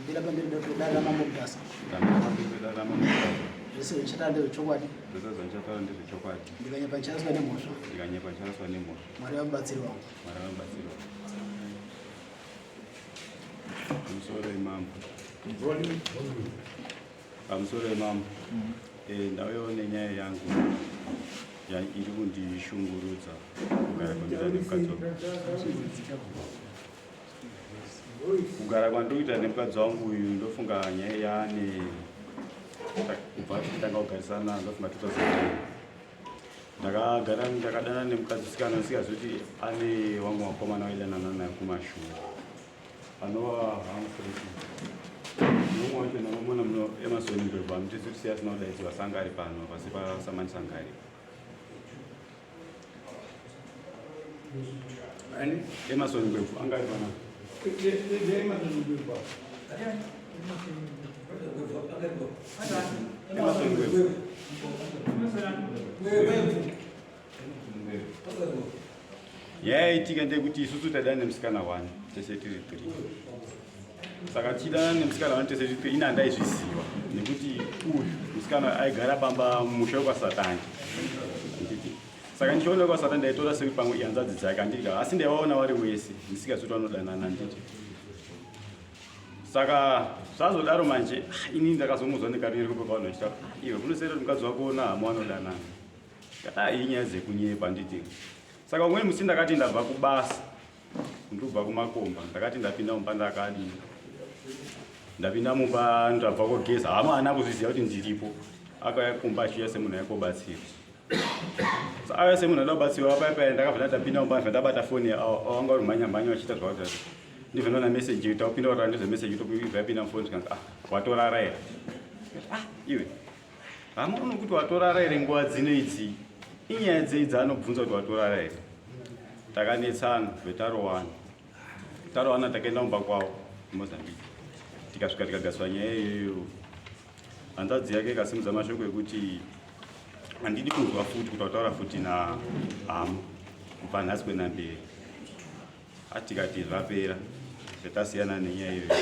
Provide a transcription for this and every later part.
Bila pembeni ndio dada mama Mutasa. Dada mama Mutasa. Vese uchata ndio chokwadi. Vese uchata ndio chokwadi. Ndikanyapa chanswa nemosho. Ndikanyapa chanswa nemosho. Mwari wabatsiri wangu. Mwari wabatsiri wangu. Pamusoro imam. Pamusoro imam. Ndauyawo nenyaya yangu iri kundishungurudza kugara kwandinoita nemukadzi wangu. Kugara kwandinoita nemukadzi wangu uyu ndofunga nyaya yaane kubva tichitanga kugarisana ndofunga 2010 ndakadana nemukadzisikana ndisingazoti ane wangu wakomana waidanana naye kumashure anova hamfreti nomwe wacho nanomona muno emasoni ndobva mutisi asina kudaidziwa sanga ari pano pasi pasamani sanga ari emasoni ndobvu anga ari pana yaitika ndekuti isusu tadana nemusikana 1 tese tiri 3 saka tichidana nemusikana 1 tese tiri 3 ina ndaizviziva nekuti uyu musikana aigara pamba musha kwasatani nditi saka ndichiona kwasatani ndaitora sekuti pamwe ihanzvadzi dzake anditi asi ndaivaona vari wese ndisikazoti vanodanana nditi saka zvazodaro manje ini ndakazomuzwa nekariri kupepavanhu vachita iwe kunosera kuti mukadzi wako na hama vanodanana kata inyaya dzekunyepa nditi saka umweni musi ndakati ndabva kubasa ndobva kumakomba ndakati ndapinda mumba ndakadini ndapinda mumba ndabva kogeza hama haana kuzviziva kuti ndiripo akauya kumba achiuya semunhu aikobatsira auya semunhu ada kubatsirwa paipai ndakabva ndapinda mumba ndibva ndabata foni awanga uri mhanyamhanya vachiita zvakati ndibva ndona meseji taupinda kutaura ndezvemesseji utobva yapinda mufoni zvikanzi watorara here iwe hama unokuti watorara here nguva dzino idzi inyaya dzei dzaanobvunza kuti watorara here takanetsana vetaro 1 takaenda mumba kwavo mozambique tikasvika tikagariswa nyaya iyoyo hanzvadzi yake ikasimudza mashoko ekuti handidi kunzwa futi kuti wataura futi nahama kubva nhasi kuenda mberi atikati zvapera zvetasiyana nenyaya iyoyo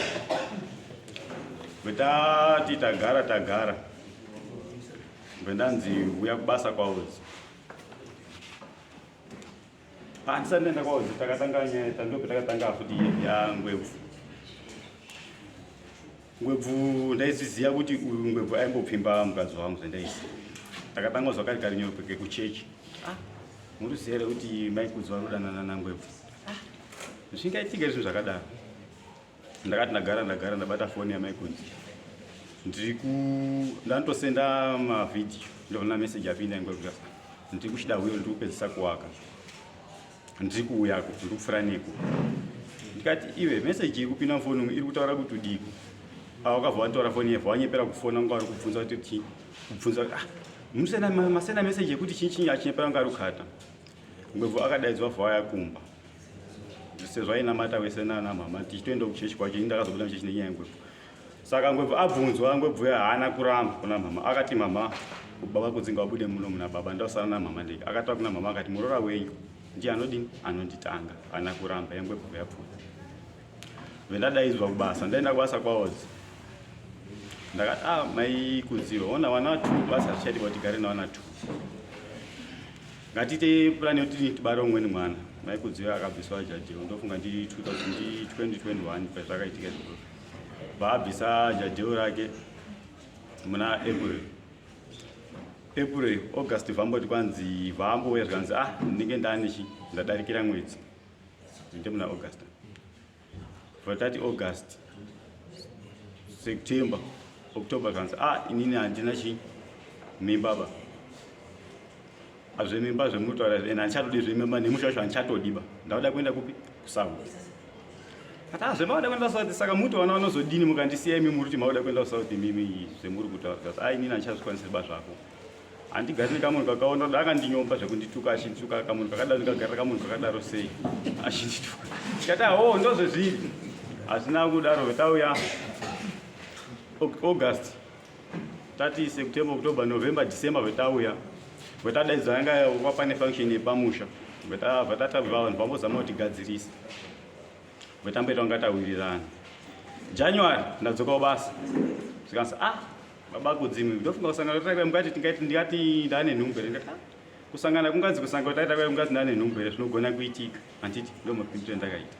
vetati tagara vendanzi uya kubasa kwaodzi handisati ndaenda kwaodzi takatanga nyaya tandope takatanga futi yangwebvu ndaiziziva kuti uyu ngwebvu aimbopfimba mukadzi wangu zvandaiziva takatanga zvakati karinyopeke kuchechi muruziva here kuti maikudzi varodanana nangwebvu zvingaitika izvo zvakadaro ndakati ndagara ndabata foni yamaikudzi ndanotosenda mavhidhiyo ndovona meseji apinda ingwebvu ndiri kuchida huyo ndiri kupedzisa kuwaka ndiri kuuyako ndiri kupfuura neko ndikati iwe meseji iri kupinda mufoni iri kutaura kuti udiko wakabva wataura foni yevha wanyepera kufona nga vari kubvunza kuti kubvunza kuti masenda meseji ekuti chii achinyepera nga ari kukata ngwebvu akadaidzwa vha yakumba sezvo ainamata wese nanamama tichitoenda kuchechi kwacho ini ndakazobuda muchechi nenyaya yengwebvu saka ngwebvu abvunzwa ngwebvu haana kuramba kuna mama akati mama baba kudzinga wabude muno muna baba ndausara namama ndeke akataura kuna mama akati murora wenyu ndiye anodini anonditanga haana kuramba yengwebvu yapfuura vendadaidzwa kubasa ndaenda kubasa kwaodzi ndakati maikudziwa ona wana 2 basa richadiwa tigare nawana 2 ngatite plani yoti tibare umweni mwana maikudziwa akabviswa jadheo ndofunga ndi 2021 pazvakaitika izvozvo vaabvisa jadheo rake muna april august vamboti kwanzi vambouya zvikanzi ndinenge ndanichi ndadarikira mwedzi ndemuna august vatati august september october zvikanzi inini handina chi mimbaba azvemimba zvemutaura ende handichatodi zvemimba nemusha wacho handichatodiba ndauda kuenda kupi kusouth kati zvemauda kuenda kusouth saka muti vana vanozodini mukandisiya imi muri kuti mauda kuenda kusouth imimi zvemuri kutaura kuti inini handichazvikwanisiba zvako handigari nekamunhu kakaona kuti akandinyomba zvekundituka achindituka kamunhu kakadaro ndikagarira kamunhu kakadaro sei achindituka tikati ndozvezviri hazvina kudaro vetauya august tati september october november december vetauya vetadaidzwa yanga wapane function yepamusha Vatata vanhu vambozama kutigadzirisa vetamboita ungatawirirana. January ndadzokawo basa zvikanzi baba kudzimwe ndofunga kusangana taita mukati ndingati ndane nhumbu here ndikati kusangana kungazi kusangana taita kungazi ndane nhumbu here zvinogona kuitika handiti ndo mapindiro ndakaita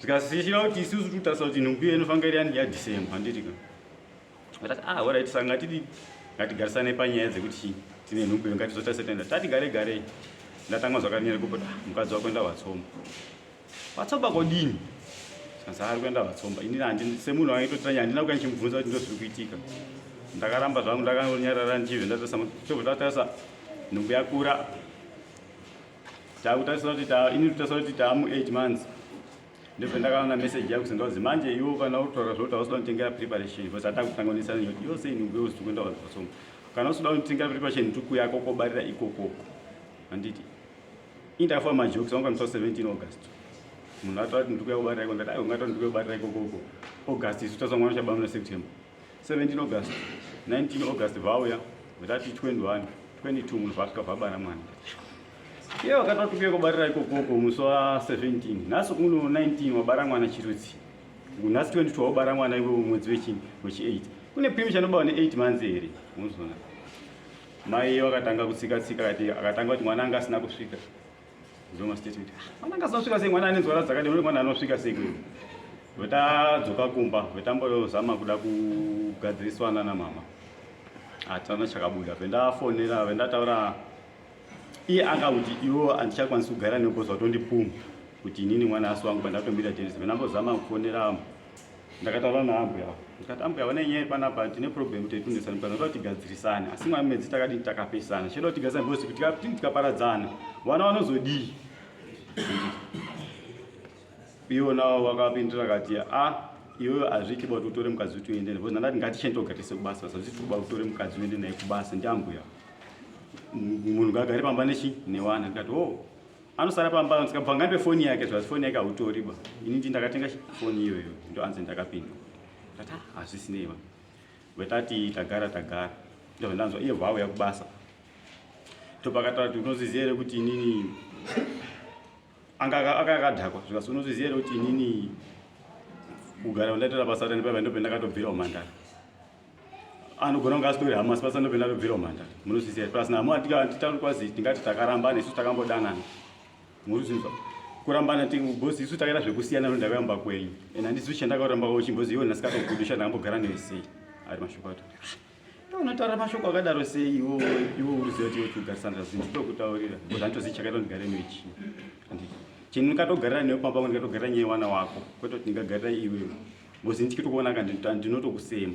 zvikasishira kuti isusu tutarisa kuti nhumbu iyo inofanira iri yani yaDecember handiti vatati alright saka ngatigarisane panyaya dzekuti tine nhumbu iyo ngatizotarisa tenda tati garei ndatanga zvakanyanya kupota mukadzi wako enda watsomba kodini zvikanzi ari kuenda watsomba ini semunhu waitotanya handina kuka ndichimubvunza kuti ndozviri kuitika ndakaramba zvangu ndakanyarara ndichibve ndatarisa nhumbu yakura takutarisa kuti ini totarisa kuti taamu 8 months ndobve ndakaona message yako sendakuzi manje iwo kana utaura zvoti hausoda kunditengera preparation because atakutanganisana nekuti iwo sei nhumbu yozviri kuenda watsomba kana usoda kunditengera preparation ntuku yako kobarira ikoko handiti indafa majokes wangu 17 August munhu atati ntuku yakubarira iko ndati ungatoti ntuku yakubarira ikoko August isu taswa mwana chabamuna September 17 August 19 August vauya vatati 21 22 munhu vasvika vabara mwana iye wakatoti uye kubarira ikokoko musi wa17 nhasi uno 19 wabara mwana chirutsi nhasi 22 wabara mwana iwe mwedzi wechi8 kune primi chanobawa ne8 months here unozona mai wakatanga kutsika akatanga kuti mwana anga asina kusvika ndoma statement mwana anga asina kusvika sei mwana ane nzwara dzakadini mwana anosvika sei kwe vatadzoka kumba vatambozama kuda kugadziriswana namama hatana chakabuda vendafonera vendataura iye akauti iwo handichakwanisi kugara nekoza watondipuma kuti inini mwana asi wangu pandatombira tenisi vendambozama kufonera ndakataura naambuya ndikati ambuya wana nyaya panapa tine problem taitundisana panoda kuti tigadzirisane asi mwamedzi takadini takapesana chinoda kuti tigadzirisane because kuti tikaparadzana vana vanozodii iwona wakapindura kati iwe hazviti kuti utore mukadzi kuti uende because ndandati ngatichendogarise kubasa sazviti kuba utore mukadzi uende naye kubasa ndiambuya munhu ngagare pamba newana ndikati anosara pamba ndikabva ngambe foni yake zvazi foni yake hautoriba ini ndakatenga foni iyoyo ndo anzi ndakapindwa ndati hazvisineiva vetati tagara ndobva ndanzwa iye vauya kubasa topakataura kuti unoziziva here kuti inini akadhakwa zvikasi unoziziva here kuti inini kugara ndaitira basa rani paiva ndobve ndakatobvirawo mandara anogona kunge asitori hamasi basa ndobve ndatobvirawo mandara munoziziva here pasina hamu hatitauri kwazi tingati takarambana isu takambodanana muruzinzwa kurambana bosi isu takaita zvekusiyana ndakayamba kwenyu ende handisi chandakauramba chimbozi iwo ndasikatogudisha ndakambogara newe sei ari mashoko ato unotaura mashoko akadaro sei iwo uruziva kuti iwe kugarisana zvinhu tokutaurira because handitozivi chakaita ndigare newe chii chini ndikatogarira newe pamba ndikatogarira nyaya wana wako kwete kuti ndingagarira iwewe because ndichitokuonaka ndinotokusema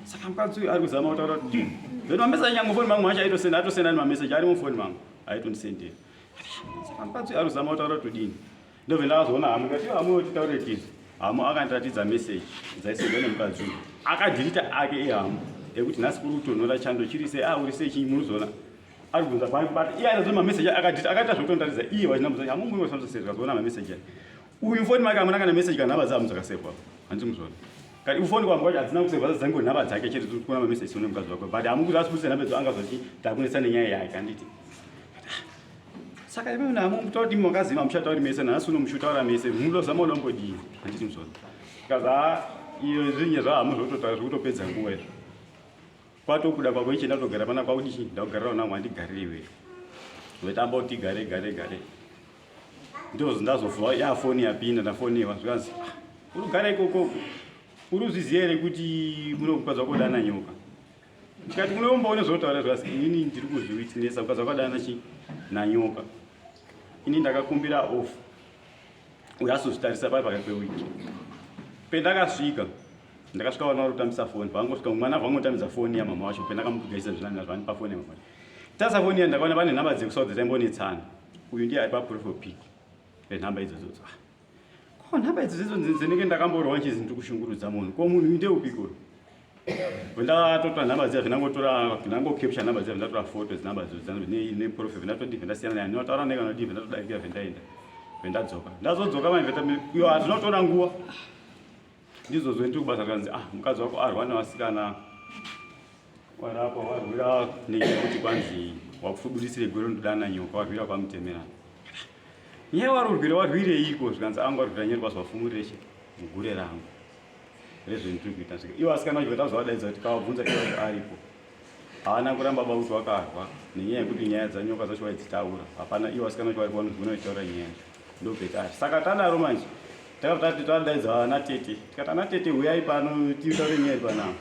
saka mukadzi uyu ari kuzama kutaura kuti then mameseji nyangu foni mangu macho aitosenda atosenda ni mameseji ari mufoni mangu aitondisendera saka mukadzi uyu ari kuzama kutaura todini ndobve ndakazoona hamu ngati hamu titaure tizi hamu akandiratidza meseji dzaisendwa nemukadzi uyu akadhirita ake ehamu ekuti nhasi kuri kutonhora chando chiri sei uri sei chinyi munozoona ari kubvunza pangu but iye aizoona mameseji akadhirita akaita zvokutondaridza iye wachinambuza hamu mumwe wasamsoseri kazoona mameseji ake uyu foni make hamunanga nemeseji kana nhava dzahamu dzakasevwa handimuzoona kati ufoni kwangu wacho hadzina kusevha dzango nhava dzake chete kuona mameseji sine mukadzi wako but hamukuti asiputse nhava dzo angazoti takunetsa nenyaya yake handiti saka ive namu mutauri makazima muchatauri mese nhasi uno muchitaura mese munozama unombodii handiti muzoona kaza iyo zvinye zvahamu zvototaura zvokutopedza nguva izvo kwatokuda kwako ichi ndatogara pana kwakudichi ndakugarirawo nangu handigarire iweyo vetamba kuti gare ndozo ndazobva yafoni yapinda ndafoniwa zvikanzi urigara ikokoko uruzviziva here kuti muno mukadzi wako dana nyoka tikati unombaone zvotaura zvikasi inini ndiri kuzviwitinesa mukadzi wako dana chi nanyoka ini ndakakumbira off uye asozvitarisa pai pakati pewiki pendakasvika ndakasvika vana vari kutambisa foni vangosvika mwana vangotambisa foni yamama wacho pendakamukugaisa zvinanga zvanipa foni yamama tasa foni ya ndakaona pane nhamba dzekusaudza taimbonetsana uyu ndiye aipa proof of pick penhamba idzodzo ko nhamba idzodzo dzinenge ndakamborwa nchizi ndiri kushungurudza munhu ko munhu ndeupiko ndatotora nhamba dziya zvinangotora ndinangocapture nhamba dziya ndatora photo dzinhamba neproof ndatodii ndasiyana naye ndinotaura naye kana dii ndatodarika vendaenda vendadzoka ndazodzoka iyo hatinotora nguva ndizozwe ndiri kubasa kanzi mukadzi wako arwa nevasikana warapa warwira nekuti kwanzi wakufubudisire gwero ndodana nyoka warwira kwamutemera nye warurwire warwire iko zvikanzi anga warwira nyeri kwazvafumureshe mugure rangu rezvendiri kuita svika iwo asikana vacho vatazovadaidza kuti kavabvunza iwo aripo haana kuramba bauti wakarwa nenyaya yekuti nyaya dzanyoka zacho vaidzitaura hapana iwo asikana vacho varipo vanogona vachitaura nyaya ndopetari saka tadaro manje takati tadaidza vana tete tikati ana tete uyai pano titaure nyaya panapa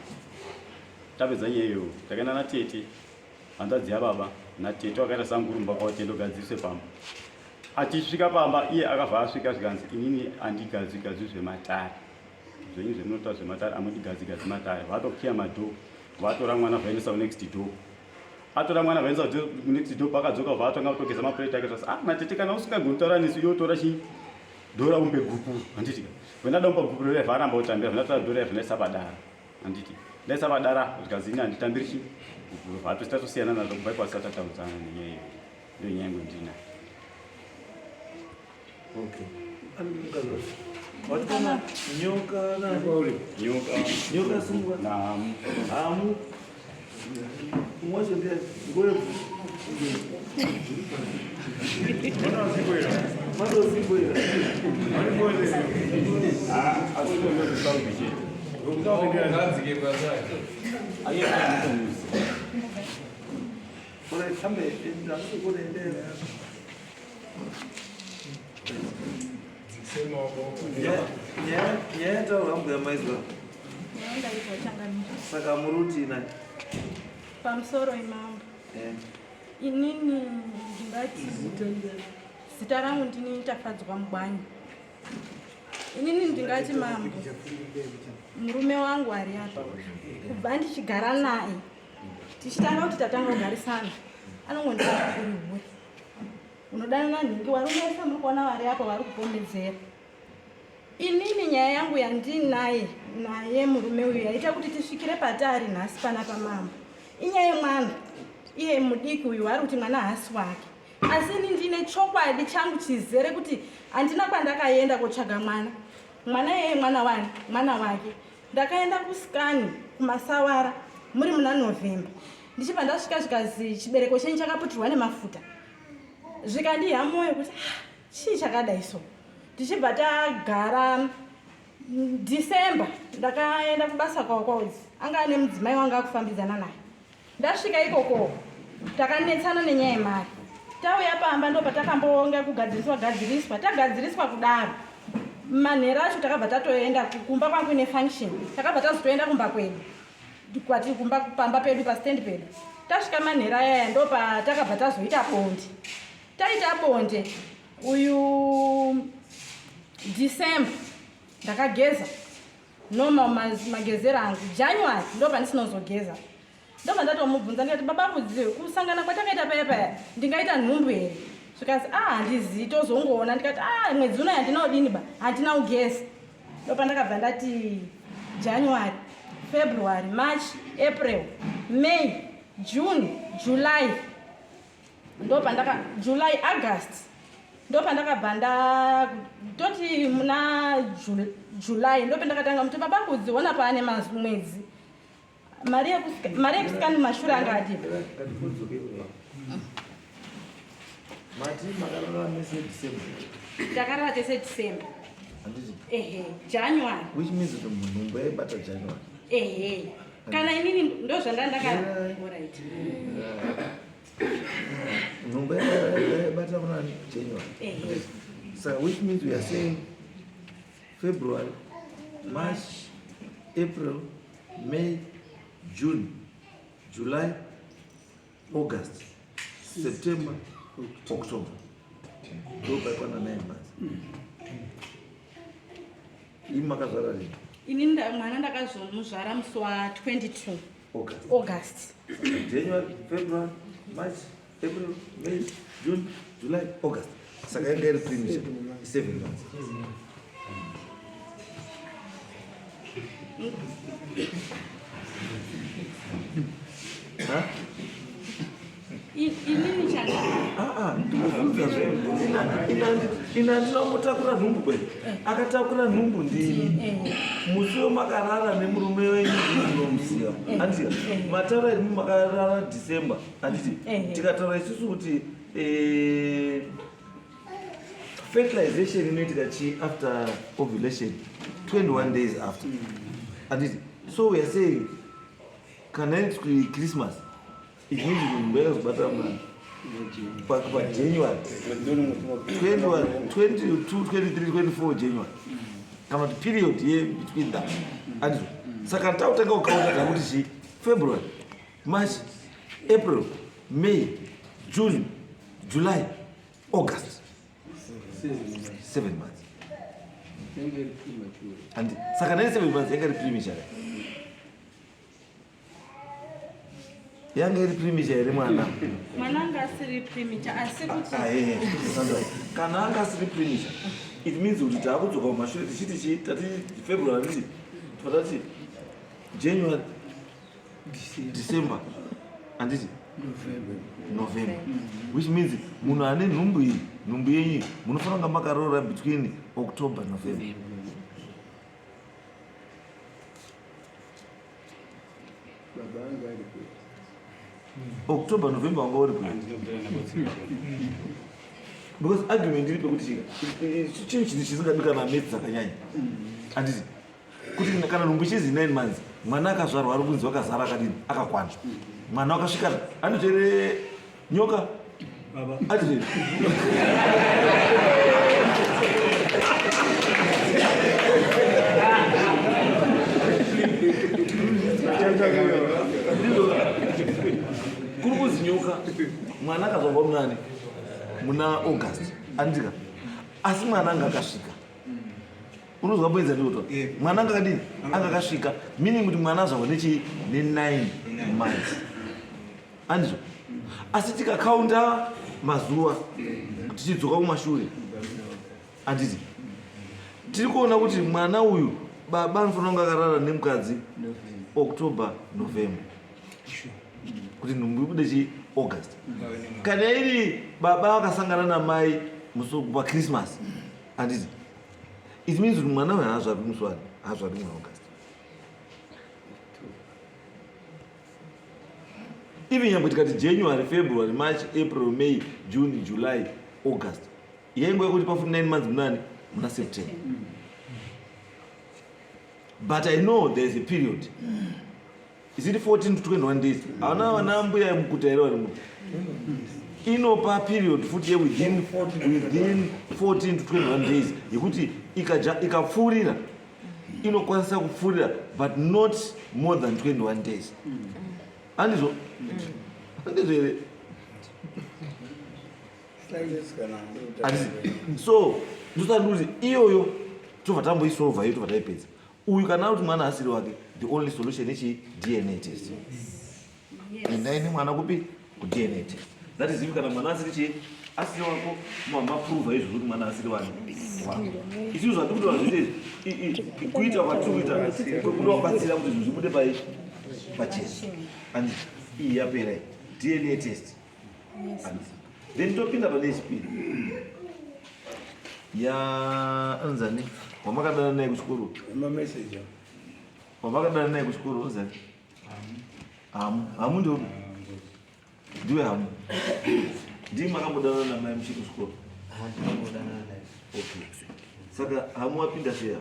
tapedza nyaya iyoyo takaenda natete hanzvadzi yababa natete wakaita sangurumba kwauti ndogadziriswe pamba achisvika pamba iye akabva asvika zvikanzi inini handigadzigadzwi zvematare zvenyu zvemunotaura zvematare amudigadzigadzwi matare vatokiya madhoo vatora mwana vaendesa kunext door atora mwana vaendesa kunext door pakadzoka vatanga kutogeza mapureti ake zvasi natete kana usingagoni kutaura nesu yotora chi dhora umbe gupuru handitika venada umba gupuru revaramba kutambira vanatora dhora yavhinaisa padara handiti ndaisa padara zvikazini handitambiri chi gupuru vatositatosiyana nazvo kubva ikwasi tataudzana nenyaya iyo ndo nyaya yangu ndinayo. Okay. Watana nyoka na nyoka sungwa na amu mmoja ndiye ngoyo mado sikwela mali ngoyo asito ndo kusaubishi ngomba ndio ngazike kwa zake aye kule kambe ndio kule ndio nyaita urambwa maizwa saka muruti na pamusoro imambo inini ndingati zita rangu ndini tafadzwa mugwanyi inini ndingati mambo murume wangu ari apa kubva ndichigara naye tichitanga kuti tatanga kugarisana anongondiaa uri huri unodanana nhingi warumesa muri kuona vari apa vari kupomedzera inini nyaya yangu yandinaye naye murume uyu yaita kuti tisvikire patari nhasi pana pamambo inyaya yemwana iye mudiki uyu vari kuti mwana hasi wake asi ini ndine chokwadi changu chizere kuti handina kwandakaenda kotsvaga mwana yeye mwana wake ndakaenda kuskani kumasawara muri muna November ndichibva ndasvika zvikazi chibereko chenyu chakaputirwa nemafuta zvikandiha moyo kuti chii chakadai so tichibva tagara December ndakaenda kubasa kwaudzi anga ane mudzimai wanga akufambidzana naye ndasvika ikoko takanetsana nenyaya yemari tauya pamba ndo patakambonga kugadziriswa tagadziriswa kudaro manhero acho takabva tatoenda kumba kwangu ine function takabva tazotoenda kumba kwedu kwati kumba pamba pedu pastand pedu tasvika manhero ayaya ndo patakabva tazoita bonde taita bonde uyu December ndakageza normal magezero angu January ndo pandisinozogeza ndobva ndatomubvunza ndikati baba kudziwe kusangana kwatakaita paya paya ndingaita nhumbu here zvikazi handizivi tozongoona ndikati mwedzi uno handina udini ba handina ugezi ndopa ndakabva ndati January February March April May June July ndopa July August ndopa ndakabva toti muna July ndopa ndakatanga muti baba kudziona paane mwedzi mari yekusikani mashure anga adipa mati makarara nese December takarara tese December January which means that munhu yaibata January kana inini ndo zvanda ndakaalright munhu yaibata kuna January so which means we are saying February March April May June July August September October ndoba pana 9 months imakazara lini inini mwana ndakazomuzvara musi wa 22 August January February March April May June July August saka yanga iri 7 months inini changa ina ndinomutakura nhumbu kwe akatakura nhumbu ndini musi wemakarara nemurume wenyu ndinomusiya anditi mataura iri mumakarara December anditi tikataura isusu kuti fertilization inoitika chi after ovulation 21 days after anditi so we are saying kana it's Christmas it means we will better man pa January 21 22 23 24 January kana period ye between that and saka tautanga ukaona kuti chi February March April May June July August 7 months and saka 7 months yanga premature yanga iri premature ere mwana anga asiri premature asi kuti kana anga asiri premature it means kuti taakudzoka kumashure tichiti tati February tati January December anditi November which means munhu ane nhumbu yenyu munofanira kunga makarora between October November October November wanga uri because argument iri pekuti chinhu chisingadika namedzi dzakanyanya anditi kuti kana nhumbu chizi 9 months mwana akazvarwa ari kunzi wakazara akadini akakwana mwana wakasvika anotere nyoka ati kuri kuzi nyoka mwana akazvarwa munani muna August andika asi mwana anga akasvika unozwa boedza ndotwa mwana anga akadini anga akasvika meaning kuti mwana azvarwa ne9 months andizvo asi tikakaunda mazuva tichidzoka kumashure anditi tiri kuona kuti mwana uyu baba anofanira kunge akarara nemukadzi October November kuti nhumbu ibude chi August kana iri baba akasangana namai musokupa Christmas anditi it means kuti mwana uyu haazvarwi muswani haazvarwi muna August even nyangwe tikati January February March April May June July August yaingoya kuti pafupi 9 months munani muna September but I know there is a period is it 14 to 21 days hauna vana mbuya mukudare vari mu inopa period futi within 14 to 21 days yekuti ikapfuurira inokwanisa kupfuurira but not more than 21 days andizvo andizvo here so ndosati kuti iyoyo tobva tamboisolva iyo tobva taipedza uyu kana kuti mwana asiri wake the only solution ichi DNA test endaine mwana kupi ku DNA test that is if kana mwana asiri chi asiri wako mamaprova izvo kuti mwana asiri wake isi zvati kuti vazvite kuita kwatikuita kunobatsira kuti zvibude pachesi and iyi yapera DNA test then topinda pane chipiri ya anzani wamakadana naye kuchikoro wamakadana naye kuchikoro uzani hamu ndio ndiwe hamu ndii makambodana namai muchi kuchikoro okay saka hamu wapinda seya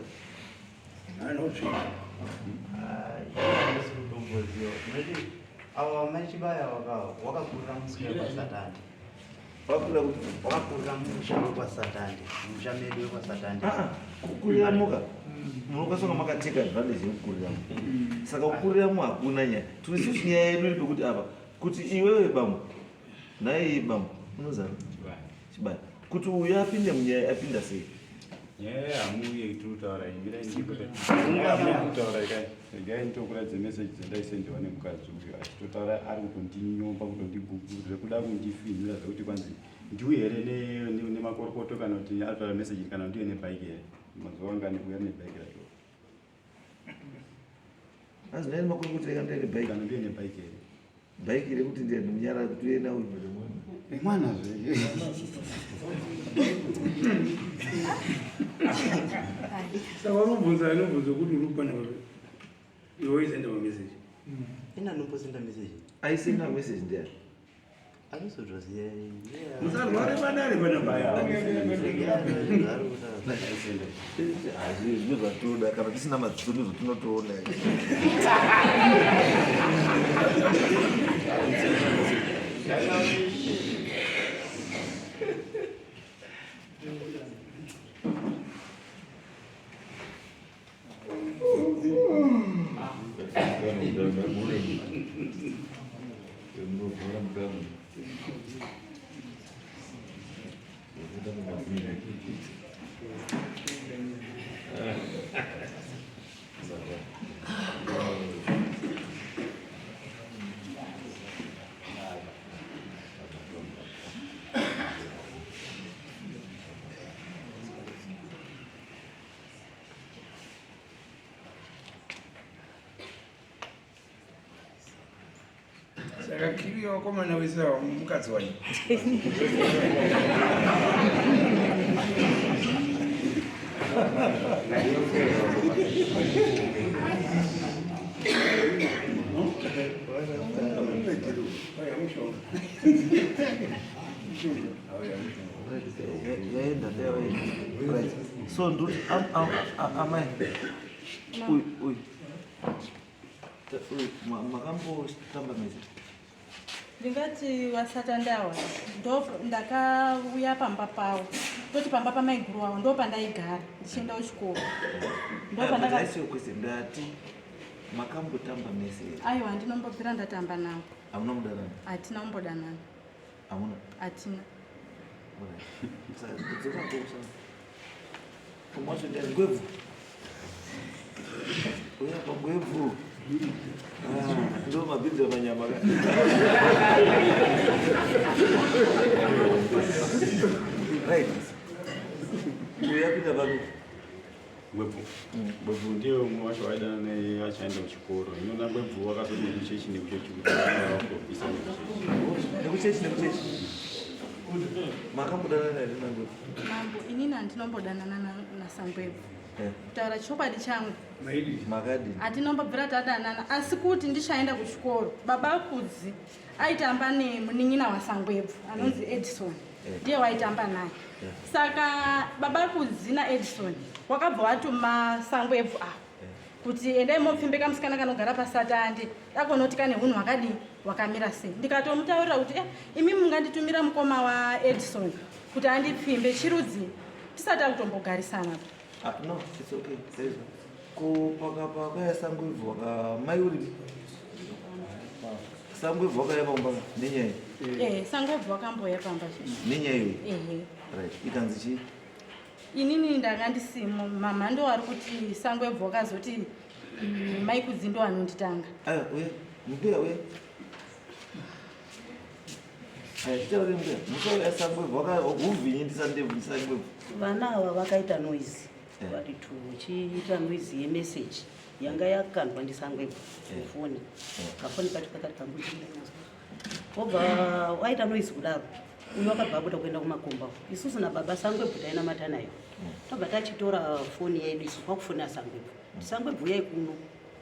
awa machibaya wakakurira musika kwasatandi wakakurira mushamo kwasatandi mushamedu wekwasatandi kukurira muka munokasonga makateka advantage yekukuriramo saka kukuriramo hakuna nyaya turisusu nyaya yedu iri pekuti apa kuti iwewe bambo naye bambo unozana chibaya kuti uyu apinde munyaya apinda sei nyaya hamuye itutaura imiraikutaura ikai nitokuradze meseji dzendaisendewa nemukadzi uyu achitotaura ari kutondinyomba kutondibhubhurire kuda kundifinhira zvekuti kwanzi ndiwe here nemakorokoto kana kuti ataura meseji kana ndiwe nebhaiki here mazuva anga ndikuya nebhaiki racho azi naine makorokoto eka ndaine bhaiki kana ndiwe nebhaiki here bhaiki rekuti ndiye munyara kuti uye nauyu Mwana vile. Saka unomvunza kuti urupana iwe isenda message. Ina nomposenda message. Aisenda message ndiye. Aisodroziya. Musarware padare pana baya. Azvizvi zvatoda kana tisina madzoni zvatinotoona. Saka kiri wakomana wese mukadzi wayo. So nduti amai uy makambotamba mezi ndingati wasata ndawa ndakauya pamba pavo toti pamba pamaiguru wavo ndo pandaigara ndichienda kuchikoro ndopandaaisiyokwese ndati makambotamba mezi aiwa ndinombobvira ndatamba navo. hamuna mudanana? Hatina kumbodanana. Hamuna? Hatina. Kumwacho ndi ngwevu. Uya pa ngwevu. Ndo mabindu ya manyama ka. Right. Uya pita babu. Ngwevu ndio mwacho waida na achaenda kuchikoro. Inoona ngwevu wakazoti kuchechi nekuchechi kuti wako isa nekuchechi. Makambodana naye ngwevu. Mambo inini andinombodana na Sangwevu. Kutaura chokwadi changu Makadi atinombobvira tadanana asi kuti ndichaenda kuchikoro baba KuDare aitamba nemunin'ina waSangwevu anonzi Edison ndiye waitamba naye. Saka baba KuDare naEdison wakabva watuma Sangwevu kuti endai mopfimbeka musikana kanogara pasatandi akonoti kane hunhu hwakadi wakamira sei. Ndikatomutaurira kuti imi munganditumira mukoma waEdison kuti andipfimbe chirudzi tisati akutombogarisana. No, it's okay. There's Pakaipa Sangwevu wakamayuri. Sangwevu wakayapa kumbanga nenyaya. Sangwevu wakamboya pamba nenyaya iyo. Right. Ikanzi chi? Inini ndakandisimo mama ndo ari kuti Sangwevu wakazoti mai KuDare ndo anonditanga. Uya, mbuya uya. Tell them there. Muso Sangwevu wakuvhinyi ndisandevu Sangwevu. Vana ava vakaita noise. Varitu chiita noise yemessage yanga yakandwa ndiSangwevu kufoni. Kafoni kacho kakati kambuchira. Obva waita noise kudaro. Uyu wakabva kuda kuenda kumakomba. Isusu nababa Sangwevu tainamata nayo. Tabva tachitora foni yedu isu kwakufona Sangwevu. Sangwevu uyai kuno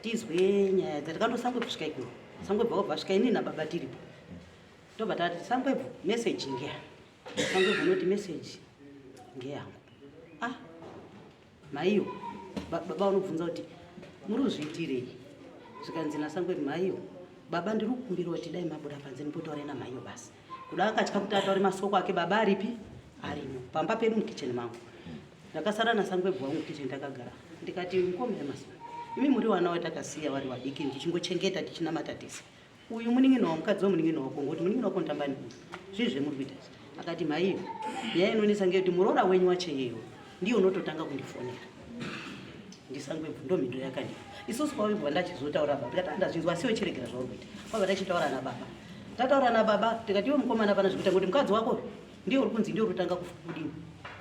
tizwe nyaya dzatikando Sangwevu svika ikuno. Sangwevu wakabva svika ini nababa tiripo. Tobva tati Sangwevu message ngeya. Sangwevu noti message ngeyangu. Maiyo baba unobvunza kuti muri kuzviitirei zvikanzi naSangwevu maiyo baba ndiri kukumbira kuti dai mabuda panze ndipotaure namaiyo basi kuda akatya kuti ataure masoko ake baba aripi arimo pamba pedu mukicheni mangu ndakasara naSangwevu wangu kicheni ndakagara ndikati mukomere masoko imi muri wana watakasiya vari wadiki ndichingochengeta tichinamata tese uyu munin'ina wamukadzi womunin'ina wako ngoti munin'ina wako nditambani zvizvi zvemuri kuita akati maiyo nyaya inonesa ngekuti muroora wenyu wacheyeyo ndiyo unototanga kundifonera ndiSangwevu ndo mhindo yakandii isusu kwavibva ndachizotaura baba tikati andazvinzwa asiwe chiregera zvaurikuita kwabva tachitaura nababa tataura nababa tikati iwe mukomana pana zvikuita kuti mukadzi wako ndiyo uri kunzi ndiyo urikutanga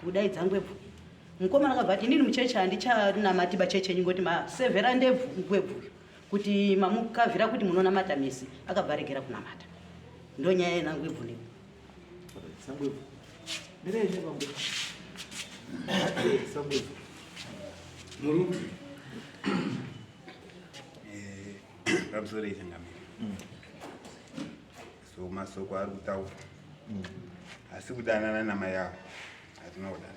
kudaidza Ngwevu mukomana akabva ati inini muchechi handichanamati bachechenyu ngoti masevhera ndevugwevu kuti mamukavhira kuti munonamata misi akabva aregera kunamata ndo nyaya yenaNgwevu neyo Sambwepo. Ndireje bambo. Sambwepo. Muruti. Absolutely ngamira. So masoko ari kutaura. Asi kudanana namai yavo. Atinoda.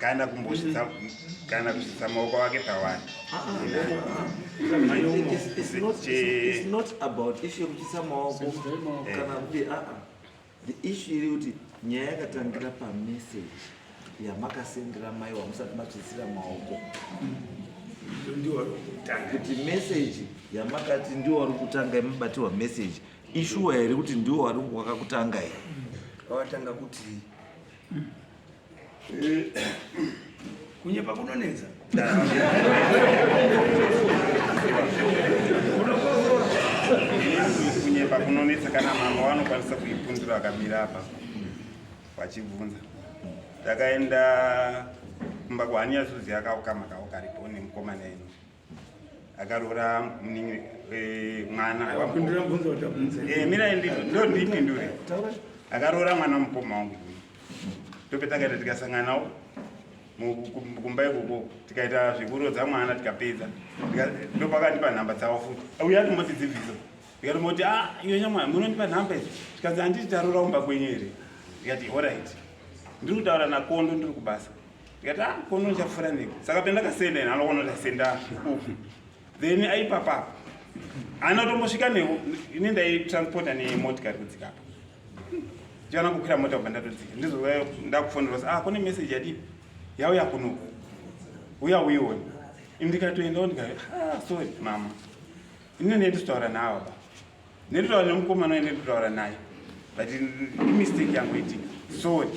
Kana kumbosisa maoko wake pawana. It's not about issue yekuchisa maoko kana kuti the issue iri kuti nyaya yakatangira pamessage yamakasendera mai wamusati machisira maoko kuti message yamakati ndiwo wari kutanga imabatirwa message issue here kuti ndiwo wari wakakutanga here Kawatanga kuti kunyepa kunonetsa. Kunyepa kunonetsa kana mama vanokwanisa kuipundura akamira apa vachibvunza. Takaenda kumba kwahanya Suzi akaokamakawo karipo nemukomana ino akarora mwana Akapindura bvunzo utabvunza. mira ndo ndipindure akarora mwana mukoma wangu topetakaita tikasanganawo kumba ikoko tikaita zvekurodza mwana tikapedza ndopakatipa nhamba dzavo futi auya atomoti dzibviso ndikatomoti iyo nyamwana munondipa nhamba idzi tikazi handiti tarora kumba kwenyu here ndikati oright ndiri kutaura nakondo ndiri kubasa ndikati kondo ndichafura neko saka pendakasenda ine anoona kuti asenda then aipapa ana tombosvika newo ine ndaitransporta nemotikari kudzikapa ndiwana kukwira mota kubva ndatodzika ndizouya ndakufonera kuti kune message yadipa yauya kuno uya uione ini ndikatoendawo ndikati sorry mama ine ndenditotaura nawo ba ndenditotaura nemukomana waine nditotaura naye but imistake yangu itika sorry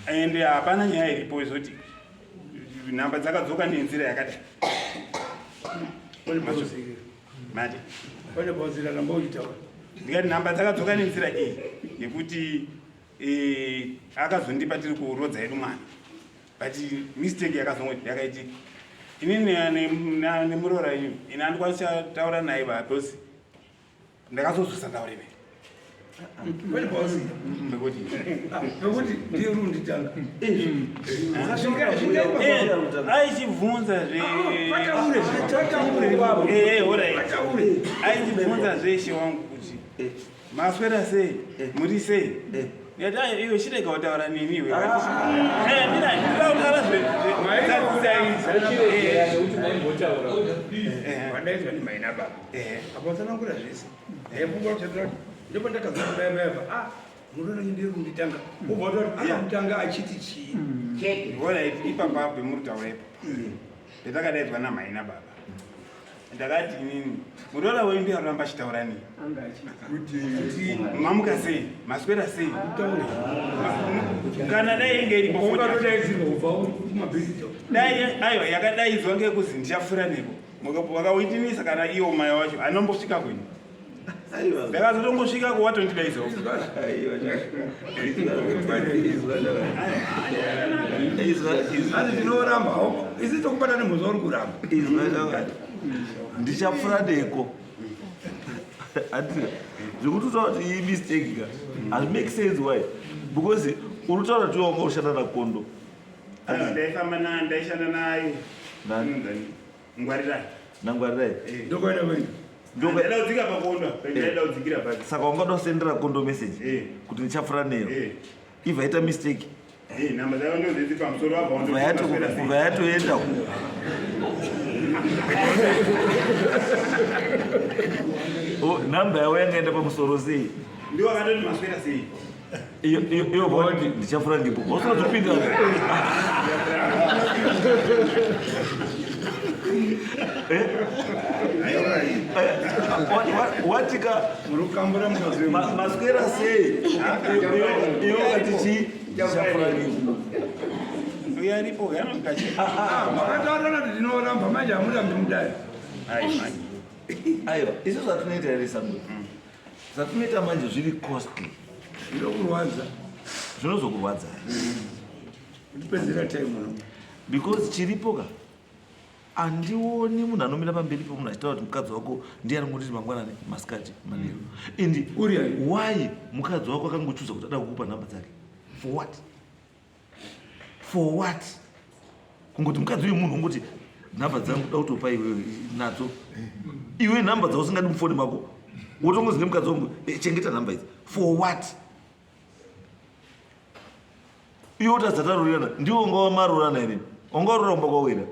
and hapana nyaya iripo izoti nhamba dzakadzoka nenzira yakadai mati Pane bozira ramboitaura. ndikati nhamba dzakadzoka nenzira iyi yekuti akazondipa tiri kurodza yedu mwana but mistake yakaitika inini nemuroora inyu ine handikwanisa taura naye because ndakazozusa ndaurime Pane bozira. ndekuti Nokuti ndiye runditanga. aichibvunza aichibvunza zveshe wangu kuti maswera sei muri sei ndikati iwe chirega kutaura nini iwe ndirautaura Vandaizwa nemaina baba. Apa usanangura zvese. Ndaifunga kuti ndipo ndakazobaya munoona ndiri kunditanga. Ubva kuti akamutanga achiti chii. ipapabve muri taurepo ndatakadaidzwa namaina baba ndakati inini muroora wenyu ndiaramba achitaura nii mamuka sei maswera sei kana dai inge iripo aiwa yakadaidzwa ngekuzi ndichafura nepo vakauitinisa kana iwo mai wacho anombosvika kwenyu ndakazotongosvika kuwatondidaidzao Asi ndinorambawo. Isi tokubata nemhuzo uri kuramba. ndichapfura neko zvekuti utaura kuti iyi mistake ka hazvimake sense why because uri taura kuti wanga ushanda nakondo ndaifamba ndaishanda nayo ngwarirai nangwarirai Ndokwenda kwenu. ndaida kudzika pakondo ndaida kudzikira pasi saka wangadosendera kondo message kuti ndichapfura neyo ibva yaita mistake nhamba dzavo ndo dziri pamusoro kubva yatoenda nhamba yavo yangaenda pamusoro sei ndiwo akatoti maswera sei iyo bauti ndichapfura ndipo osazopinda watika Murukambura mkazi wenu. maswera sei iyo katichi ndichapfura ndipo uyaripo yanongachi Makataurana kuti ndinoramba manje hamurambi muDare. aiwa isu zvatinoita here samwe zvatinoita manje zviri costly Ndinokurwadza. zvinozokurwadza Ndipedzera time muno. because chiripo ka andioni munhu anomira pamberi pemunhu achitaura kuti mukadzi wako ndiye anongotiti mangwanani masikati manheru and why mukadzi wako akangochuza kuti ada kukupa nhamba dzake for what kungoti mukadzi uyu munhu ungoti nhamba dzangu da kutopa iwe nadzo iwe nhamba dzausingadi mufoni mako wotongozi nemukadzi wangu chengeta nhamba idzi for what iwe utadzatarurirana ndiwo ungawa marurana here ungawarora kumba kwawera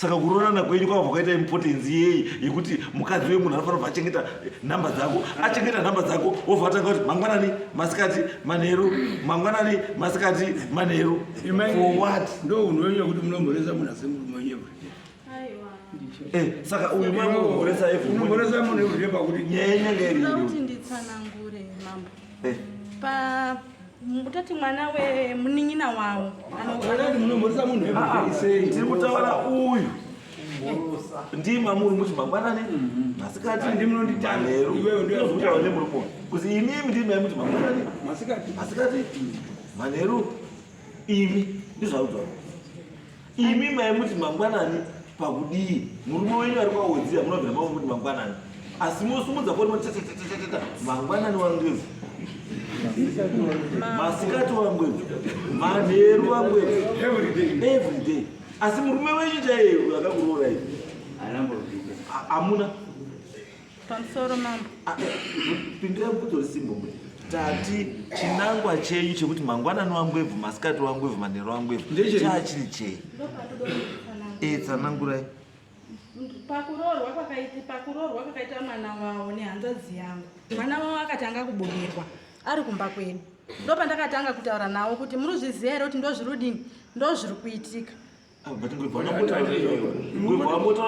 saka kurorana kwenyu kwava kwakaita impotensi yei yekuti mukadzi wemunhu anofanira kubva achengeta nhamba dzako achengeta nhamba dzako wobva atanga kuti mangwanani masikati manheru mangwanani masikati manheru for what ndo unhu wenyu wekuti munomboresa munhu asemurume wenyu saka uyu mamboresa munomboresa munhu evhurye pakuti nyaya yenyanga iri kuti nditsanangure mambo mutati mwana wemunin'ina wawo munomboresa munhu tiri kutaura uyu ndima muri muti mangwanani masikati manheru ndinozokutaura nemurume kuzi imi ndimai muti mangwanani masikati manheru imi ndizvakudzwa imi mai muti mangwanani pakudii murume wenyu ari kwaodziya munobvira mavo muti mangwanani asi mosumudza koti motata mangwanani wangezi masikati wangwevu manheru wangwevu everyday asi murume wenyu chaiye akakuroora ivi hamuna pamusoro mambo pindira mubvudzo risimbo tati chinangwa chenyu chekuti mangwanani wangwevu masikati wangwevu manheru wangwevu chachiri chei tsanangurai pakuroorwa kwakaita mwana wavo nehanzvadzi yangu mwana wavo akatanga kubonerwa ari kumba kwenu ndo pandakatanga kutaura nawo kuti muruzviziva here kuti ndozvirudini ndozviri kuitika ambotaura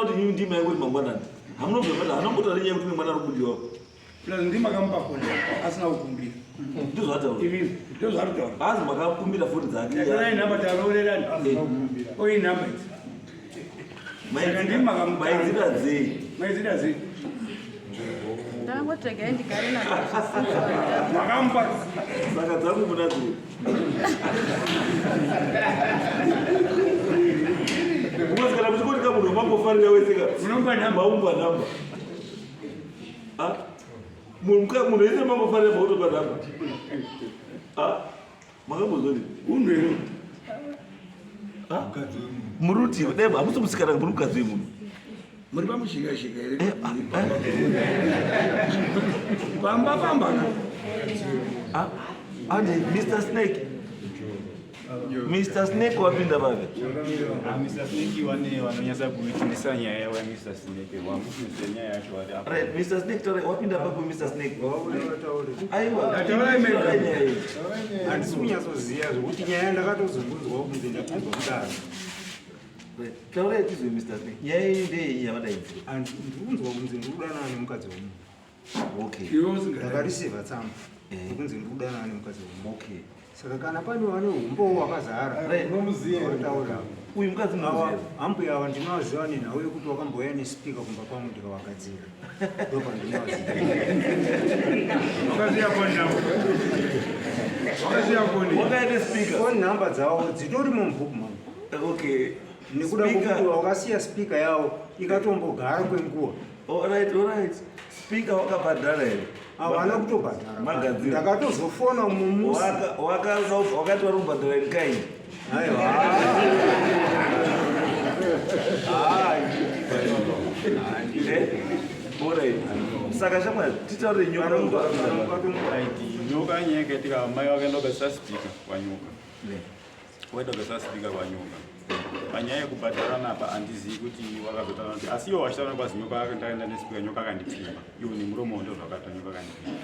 kuti nyuu ndima yekuti mangwanani hamunobvaa hanombotaura nyaya yekuti mwana rubudiwa ndima kamupafoni asina kukumbira ndozvataura hazi makakumbira foni dzake namba taroorerani oi namba idzi maizida zei maizida zei ndangotegai ndigare makamupa saka dzangu muna dzei umasikana muchikotika munhu wamambofarira weseka maumba namba munhu wese mambofarira mautopa namba makambozoni unhu murutivi dai hamusi musikana muri mukadzi wemunhu muri pamushikashika here pamba pambana ande Mr. Snake Mr. Snake wapinda pave Mr. Snake wanonyasa kuitindisa nyaya yawo ya Mr. Snake wamufunise nyaya yacho right Mr. Snake taura wapinda papo Mr. Snake aiwa handisi kunyatsoziva zvokuti nyaya ndakatozungudzwa kunze ndapinzwa kudaro taurai tizwe Mr. Snake nyaya iyi ndeyei yavadaidzi ndikunzwa kunze ndikudanana nemukadzi okay ndakarisiva tsamba kunze ndikudanana nemukadzi okay saka kana pane wane umbo wakazara taura uyu mukadzi hambu yava ndinovaziva nenhau yekuti wakambouya nespika kumba kwangu ndikavagadzira ndopa ndinovaziva foni nhamba dzavo dzitori mumubhuku mano okay nekuda kwekuti wakasiya spika yavo ikatombogara kwenguva alright spika wakabhadhara here havana kutobhadhara ndakatozofona mumusi wakati vari kubhadhara nkai saka shamwa titaure nyoka nyaya yakaitika mai wakaendogasa spika kwanyoka waidogasa spika kwanyoka panyaya yekubhadharana apa handizivi kuti wakazotaura kuti asi iwo wachitaura kwazi nyoka ndakaenda nespika nyoka akandipfima iwo nemuromo ndo zvakaita nyoka akandipfima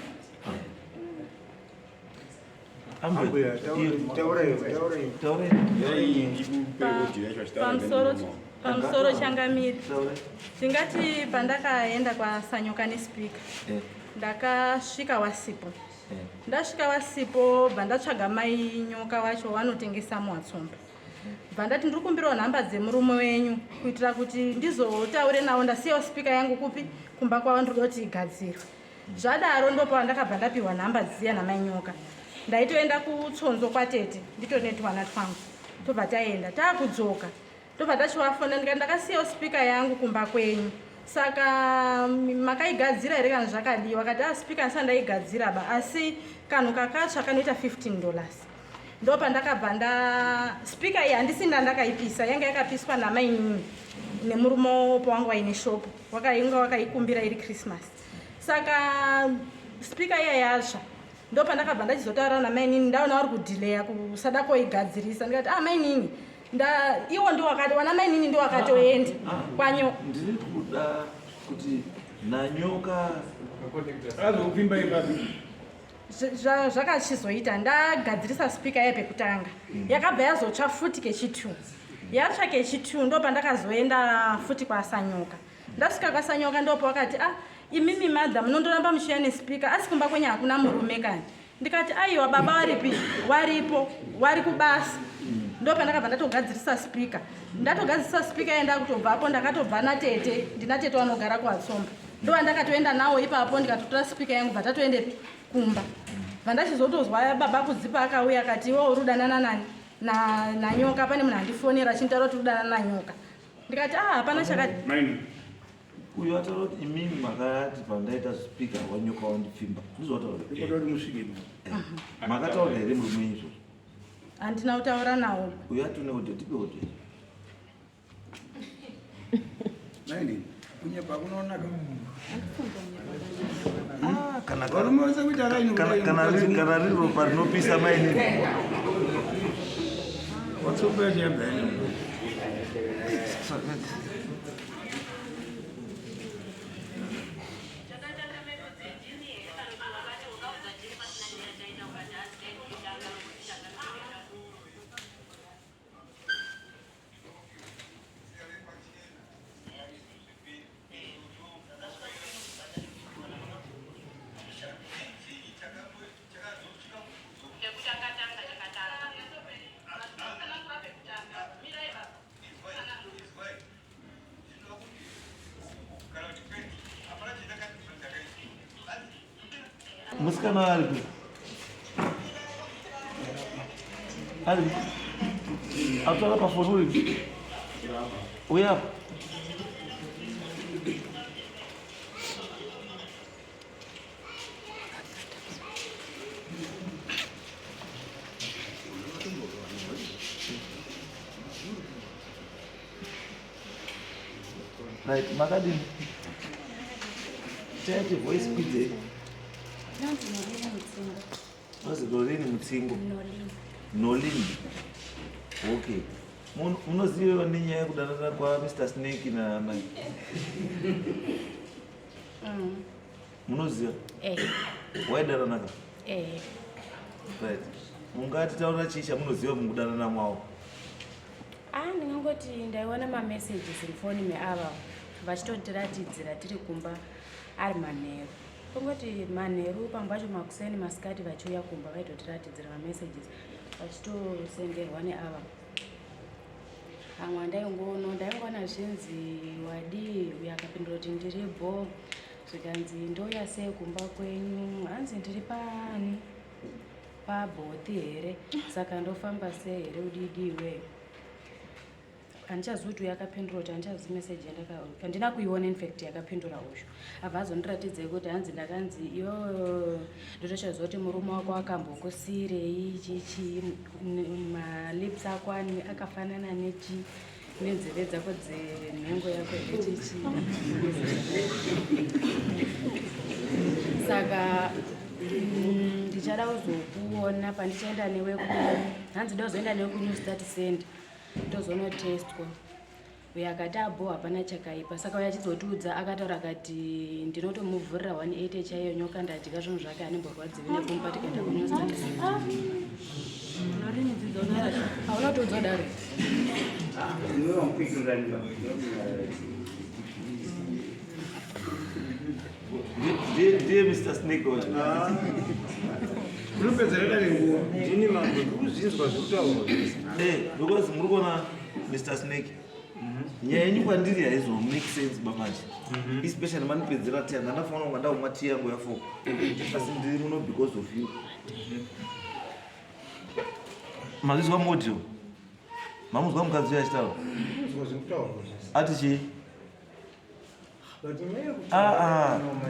pamusoro changamiri tingati pandakaenda kwasanyoka nespika ndakasvika wasipo ndasvika wasipo bva ndatsvaga mai nyoka vacho vanotengesa muwatsomba bva ndati ndiri kumbirawo nhamba dzemurume wenyu kuitira kuti ndizotaure nawo ndasiyawo spika yangu kupi kumba kwavo ndiri kuti igadzirwe zvadaro ndopa ndakabva ndapiwa nhamba dziya namai nyoka ndaitoenda kutsonzo kwatete ndito netwana twangu tobva taenda taakudzoka ndobva ndachiwafona ndakasiyawo speaker yangu kumba kwenyu. Saka makaigadzira here kana zvakadiwa kati speaker ndisandaigadzira ba asi kanhu kakatsva kanoita $15. Ndopa ndakabva speaker iyi handisina ndakaipisa yanga yakapiswa namainini nemurume wangu waine shop wakaikumbira iri Christmas. Saka speaker iya yatsva ndopa ndakabva ndachizotaura namainini ndaona vari kudhileya kusada koigadzirisa ndikati mainini iwo ndiwakati wana mainini ndiwakatoenda kwanyo ndiri kuda kuti nanyoka azopimba ipapi zvakachizoita ndagadzirisa speaker yepekutanga yakabva yazotsva futi kechi2 yatsva kechi2 ndopa ndakazoenda futi kwasanyoka ndasvika kwasanyoka ndopa wakati imimi madha munondoramba muchiya nespeaker asi kumba kwenye hakuna murume kani ndikati aiwa baba waripi waripo wari kubasa ndopa ndakabva ndatogadzirisa speaker ndatogadzirisa speaker yenda kutobvapo ndakatobva natete ndinatete wanogara kuwatsomba ndova ndakatoenda nawo ipapo ndikatotora speaker yangu bva tatoende kumba vandachizotozwa baba kudzipa akauya akati iwo uri kudanana nani nanyoka pane munhu handifonera achinitaura kuti udanana nanyoka ndikati hapana chakati uyo ataura kuti imimi makati pandaita speaker wanyoka wandipfimba makataura here murume izvozvo handina kutaura nawo uyo atune kuti tipe kuti kunyeba kunoonaka kana riri ropa rinopisa mainini watsopechembene musikana aripi atwala pafoni uripi uyapo right makadini chati voice pizze Nozi Lorini Mutsingo. Nolini. Okay. Munoziva nenyaya yekudanana kwa Mr. Snake na munoziva? Waidanana ka? Right. Mungati taura chisha munoziva mukudanana mwawo? Ndingangoti ndaiwana ma-messages mufoni meava vachitotiratidzira tiri kumba ari manheru. Kungoti manheru pamwe pacho makuseni masikati vachiuya kumba vaitotiratidzira ma-messages vachitosenderwa neava. Pamwe ndaingoona zvinzi wadi uyo akapindura kuti ndiripo zvikanzi ndouya sei kumba kwenyu hanzi ndiri pabhothi here saka ndofamba sei here udidiwe handichazivi kuti uyo akapindura kuti handichazivi meseji handina kuiona infact yakapindura uzvo abva azondiratidzei kuti hanzi ndakanzi iyo ndotochaziva kuti murume wako akambokusirei chichi malips ako akafanana nechi nenzeve dzako dzenhengo yako yechichi saka ndichada kuzokuona pandichaenda newe hanzi ndozoenda newe kunew start center tozonotestwa uyo akati abo hapana chakaipa saka uyo achizotiudza akataura akati ndinotomuvhurira 180 chaiyo nyoka ndadika zvinhu zvake anemborwadzivi nekumba tikaenda kunew start center hauna toudza dare Dear Mr. Snake, because murukona Mr. Snake nyaya yenyu kwandiri haizo make sense bamaji especially manipedzera tea ndandafanira kunga ndaumwa tea yangu ya4 asi ndiri muno because of you mazvizwa modio mamuzwa mukadzi uyo achitaura ati chii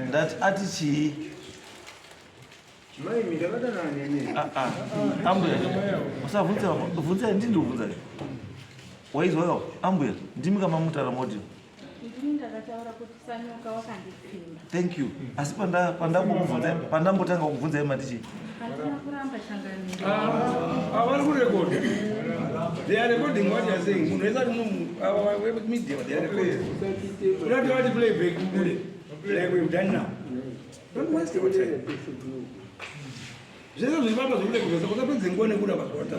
ndati ati chii ambuya usavhunza ndindobvunza waizwayo ambuya ndimi kamamutara moti ndini ndakataura kuti sanyoka wakandipfima. Thank you. Asi pandambotanga kukubvunzai matichi Handina kuramba changaniro. Vari kurekoda. They are recording what you are saying. Munhu wese media they are recording. You don't have to play back like we've done now. Don't waste your time. Zvese zvivamba zvikuda kuvesa kusapedze nguva nekuda vazvata.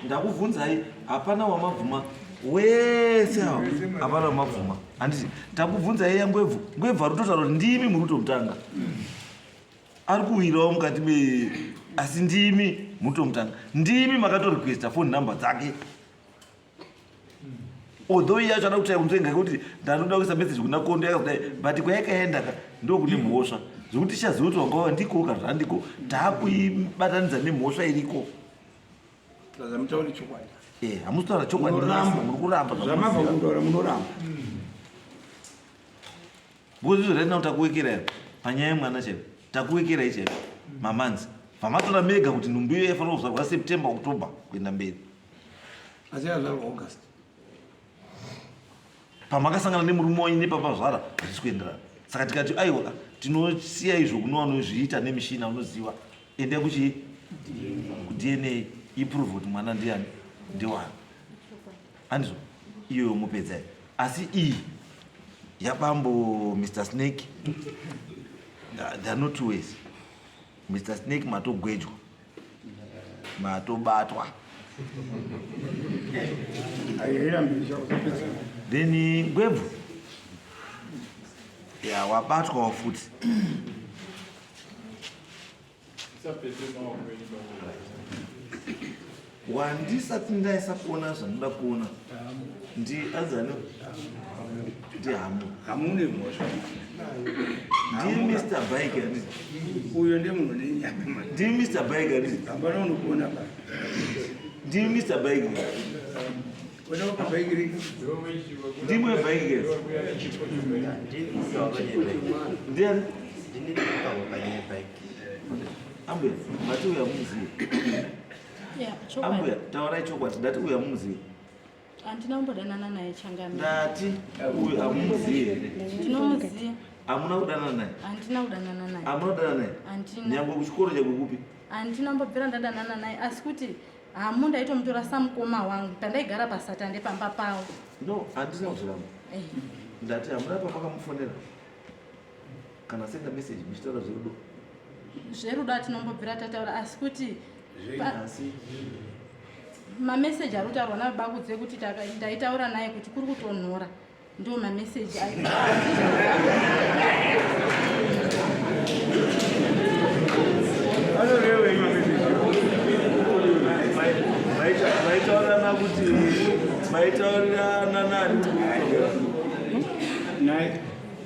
ndakubvunzai hapana wamabvuma wese hapana wamabvuma handiti ndakubvunzai yangwebvu ngwebvu ari kutotaura kuti ndimi muri kutomutanga ari kuwirawo mukati asi ndimi muri kutomutanga ndimi makatorequesta phone number dzake although iye acho ada kutaya kunzvenga kuti ndanoda kuisa message kuna kondo yakakudai but kwayakaenda ndokune mhosva zvokuti tichaziva kuti wanga ndiko kazvandiko taakuibatanidza nemhosva iriko Zvamutaura chokwadi. Hamusi kutaura chokwadi muri kuramba zvamabva kutaura munoramba. Because izvo right now takuwekera panyaya yemwana chaipo takuwekerai chaipo mamanzi pamatora mega kuti nhumbi iyo yafanira kuzvarwa September October kuenda mberi Asi yazvarwa August. pamakasangana nemurume wanyu nepapazvara hazvisi kuenderana saka tikati aiwa tinosiya izvo kuno vanozviita nemishina unoziva endai kuchii kuDNA iprove kuti mwana ndiani ndewani handizvo iyoyo mupedzai asi iyi yabambo Mr. Snake there are no two ways. Mr. Snake matogwejwa matobatwa then ngwebvu wabatwawo futi wandisati ndaisa kuona zvanoda kuona azani ndi hamu nemhosva ndi Mr. Bike uyo ndiye munhu nenyama ndi Mr. Bike hapana unokuona pa ndi Mr. Bike wena wakabaikiri ndimwe bike ndiani ambuya mati uya muzive ambuya taurai chokwadi ndati uya muzive handina kumbodanana naye Changamire ndati uyu hamumuzive ndinomuziva hamuna kudanana naye handina kudanana naye hamuna kudanana naye handina nyangwe kuchikoro chakwekupi handina kumbobvira ndadanana naye asi kuti hamu ndaitomutora samukoma wangu tandaigara pasatande pamba pavo no handina kuzviramba ndati hamuna papakamufonera kana senda message muchitaura zverudo zverudo atinombobvira tataura asi kuti mameseji ari kutaurwa nababakudze kuti ndaitaura naye kuti kuri kutonhora ndo mameseji maitaurana kuti maitaurirana nani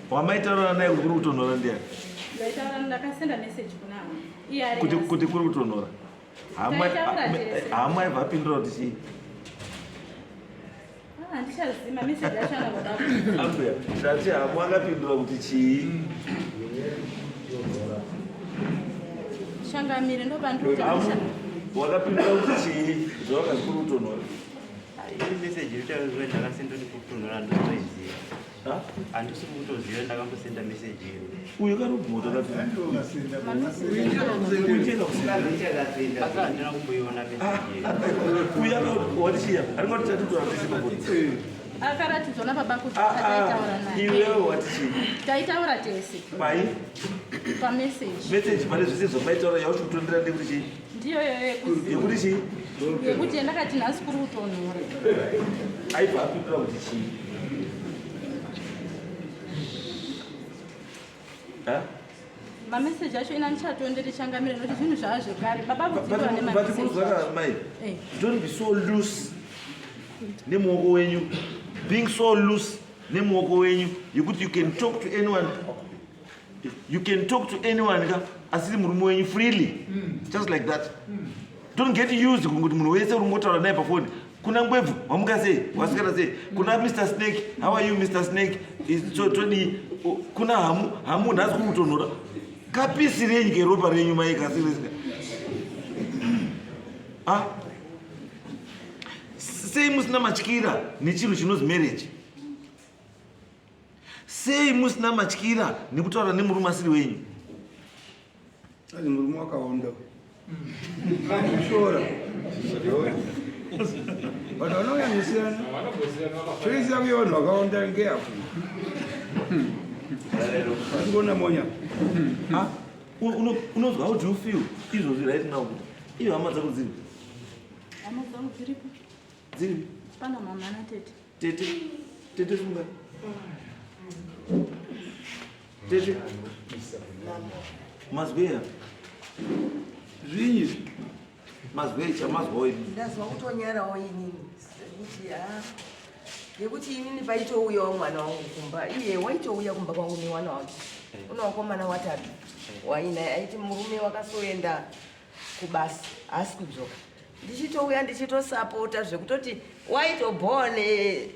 wamaitaurana naye kuti kuri kutonhora ndiani ndaitaurana ndakasenda meseji kuna kuti kuri kutonhora hama aibva apindura kuti chii handichazima meseji acho anoda ambuya ndati hamu akapindura kuti chii Changamire ndopandinotaura wakapindura kuti chii zvawakazi kuri kutonhora ini meseji itaurwa ndakasenda kuti kutonhora ndotoiziva handisi kutoziva ndakambosenda meseji iyo uyu karubhuta handina kumboiona meseji watichiya aringatitatitoratisikoboi akaratidzwa nababakudze taitaura naye iwewe watichii taitaura tese pai pameseji meseji pane zvese zvomaitaura yauti kutondera ndekuti chii ndiyo yekuti chii yekuti ndakati nhasi kuri kutonhora aibva apindura kuti chii mameseji acho ina ndichatondere Changamire nokuti zvinhu zvaazvo kare babakudzinora nemameseji don't be so loose nemuoko wenyu being so loose nemuoko wenyu yekuti you can talk to anyone ka asiri murume wenyu freely just like that don't get used kuti munhu wese uri ngotaura naye pafoni kuna ngwevu wamuka sei wasikana sei kuna Mr Snake how are you Mr Snake todi kuna hamu nhasi kutonhora kapisi renyi keropa renyu maikasirisika sei musina matyira nechinhu chinonzi marriage sei musina matyira nekutaura nemurume asiri wenyu asi murume wakaonda kushora vanhu vanoyangisiyana choisiya kuye vanhu vakaonda ngeafu asikuona monya unozwa how do you feel izvozvi right now kuti iyo hama dzako dziri hama dzangu dziripo dziri pana mama natete tete funga tete mazweya zvinyi mazweya chamazwawo ini ndazwa kutonyarawo inini yekuti inini paitouyawo mwana wangu kumba iye waitouya kumba kwangu nemwana wake una wakomana watatu waina aiti murume wakasoenda kubasa asi kudzoka ndichitouya ndichitosapota zvekutoti waitobhowa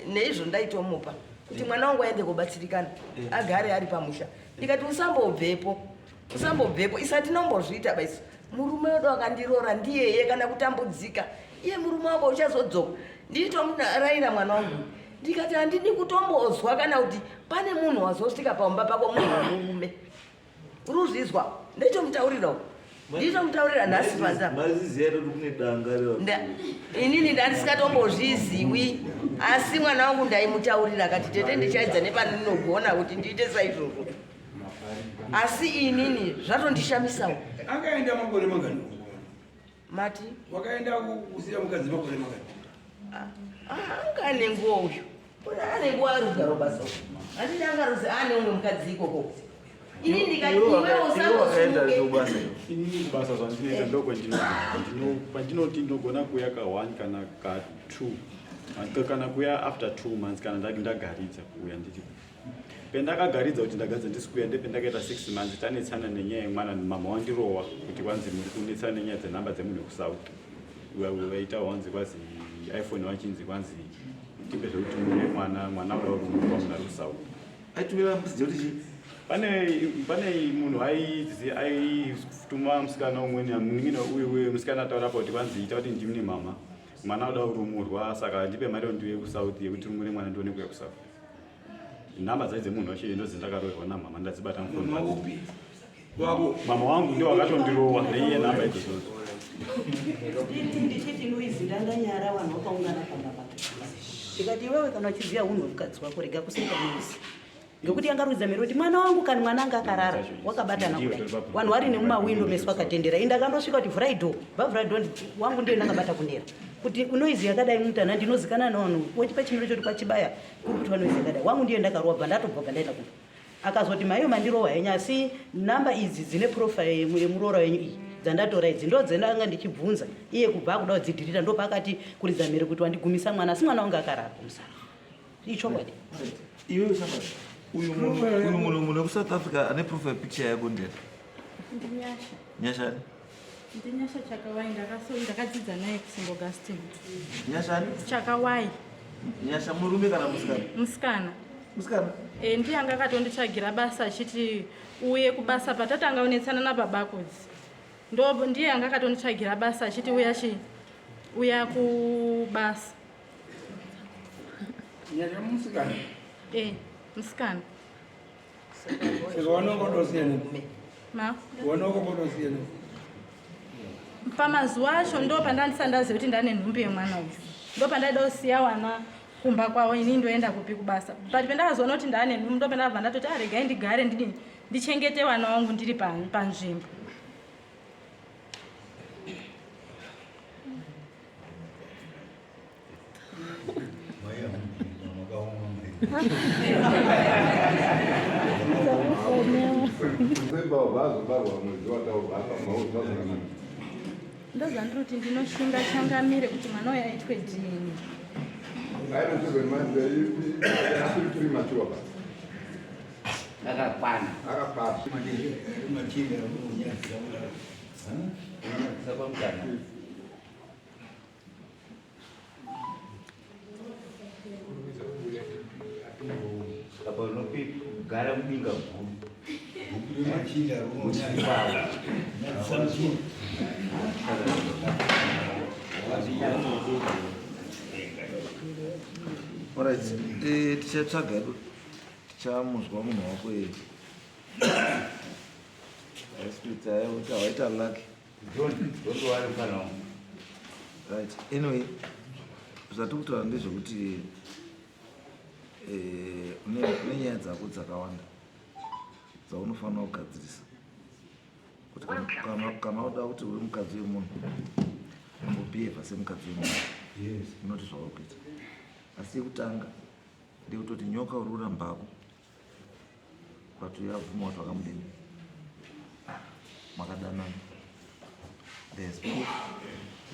neizvo ndaitomupa kuti mwana wangu aende kubatsirikana agare ari pamusha ndikati usambobvepo isati nombozviita baiso murume wedu akandiroora ndiyeye kana kutambudzika iye murume wako uchazodzoka nditomurayira mwana wangu ndikati handidi kutombozwa kana kuti pane munhu wazosvika paumba pako munhu murume uruzvizwa nditomutaurirawo nditomutaurira nhasi inini ndandisingatombozviziwi asi mwana wangu ndaimutaurira kati tete ndichaidza nepanonogona kuti ndiite saizvozvo asi inini zvatondishamisawo akaenda makore mangani mati wakaenda kusiya mukadzi makore mangani ane nguva uyu ane nguva ari kugaro basa handiti angarozi ane umwe mukadzi ikoko ini ndikati iwewo inini basa zvandinoita ndokwantinoti ndinogona kuya ka1 kana ka2 kana kuya after 2 months kana ndagaridza kuya nditi pendakagaridza kuti ndagaridza ndisikuya ndependakaita 6 months tanetsana nenyaya yemwana mama wandirowa kuti kwanzi muri kunetsana nenyaya dzenhamba dzemunhu wekusauth vaita wanzi kwazi iphone wachinzi kwanzi tipe zvekuti mune mwana udaurumurwa munhu ari kusauth aitumira musidzi kuti chii pane munhu aituma musikana umweni muningina uye musikana ataura pa kuti kwanzi ita kuti ndimune mama mwana uda kurumurwa saka ndipe mari ndiuye kusauth yekuti rumure mwana ndione kuya kusauth nhamba dzai dzemunhu wacho ndozi ndakaroverwa namama ndadzibata mufoni mama wangu ndio wakatondirowa neiye nhamba idzodzo ndichiti noizi ndanganyara vanhu vakaungana pamba ndikati iwewe kana uchiziva unhu hwemukadzi wako rega kuseka noisi ngekuti yangarudza mero kuti mwana wangu kana mwana anga akarara wakabatana kudai vanhu vari nemumawindo mesu vakatendera indakandosvika kuti vhuraidho vavhuraidho wangu ndiyo ndakabata kunera kuti unoizi yakadai mutana ndinozikana navanhu wochipa chimiro choti kwachibaya kuri kuti vanoizi yakadai wangu ndiyo ndakarova bva ndatobva bva ndaenda kumba akazoti maiyo mandirowa henyu asi namba idzi dzine profile yemuroora wenyu iyi dzandatora idzi ndo dzendanga ndichibvunza iye kubva akuda kudzidhirira ndo pakati kuridza mhere kuti wandigumisa mwana asi mwana wangu akarara kumusana ichokwadi iwe usamba uyu munhu wekusouth africa ane profile picture yako ndeni nyashani ndinyasha chakawai ndakadzidza naye kuSt Augustine nyashani chakawai nyasha murume kana musikana ndiye anga akatonditsvagira basa achiti uye kubasa patatanga unetsana nababakodzi ndiye anga akatonditsvagira basa achiti uya kubasa nyasha musikana musikana saka wanokondosiyana pamazuva acho ndo pandandisandazive kuti ndane nhumbi yemwana uyu ndo pandaida kusiya wana kumba kwawo ini ndoenda kupi kubasa but pendakazoona kuti ndane nhumbi ndo pendabva ndatoti aregai ndigare ndichengete wana wangu ndiri panzvimbo ndozvandiroti ndinoshinga changamire kuti mwana uyu aitwe dini akakwana kugara mudinga guru. Alright, tichatsvaga tichamuzwa munhu wako spirit yayo tawaita lucky. Right, anyway, zvatiri kutaura ndezvekuti une nyaya dzako dzakawanda dzaunofanira kugadzirisa kuti kana uda kuti uri mukadzi wemunhu umbobhihevha semukadzi wemunhu inoti zvauri kuita. Asi yekutanga ndekutoti nyoka uri kurambako patu yavhuma wati wakamudini makadanana. There's proof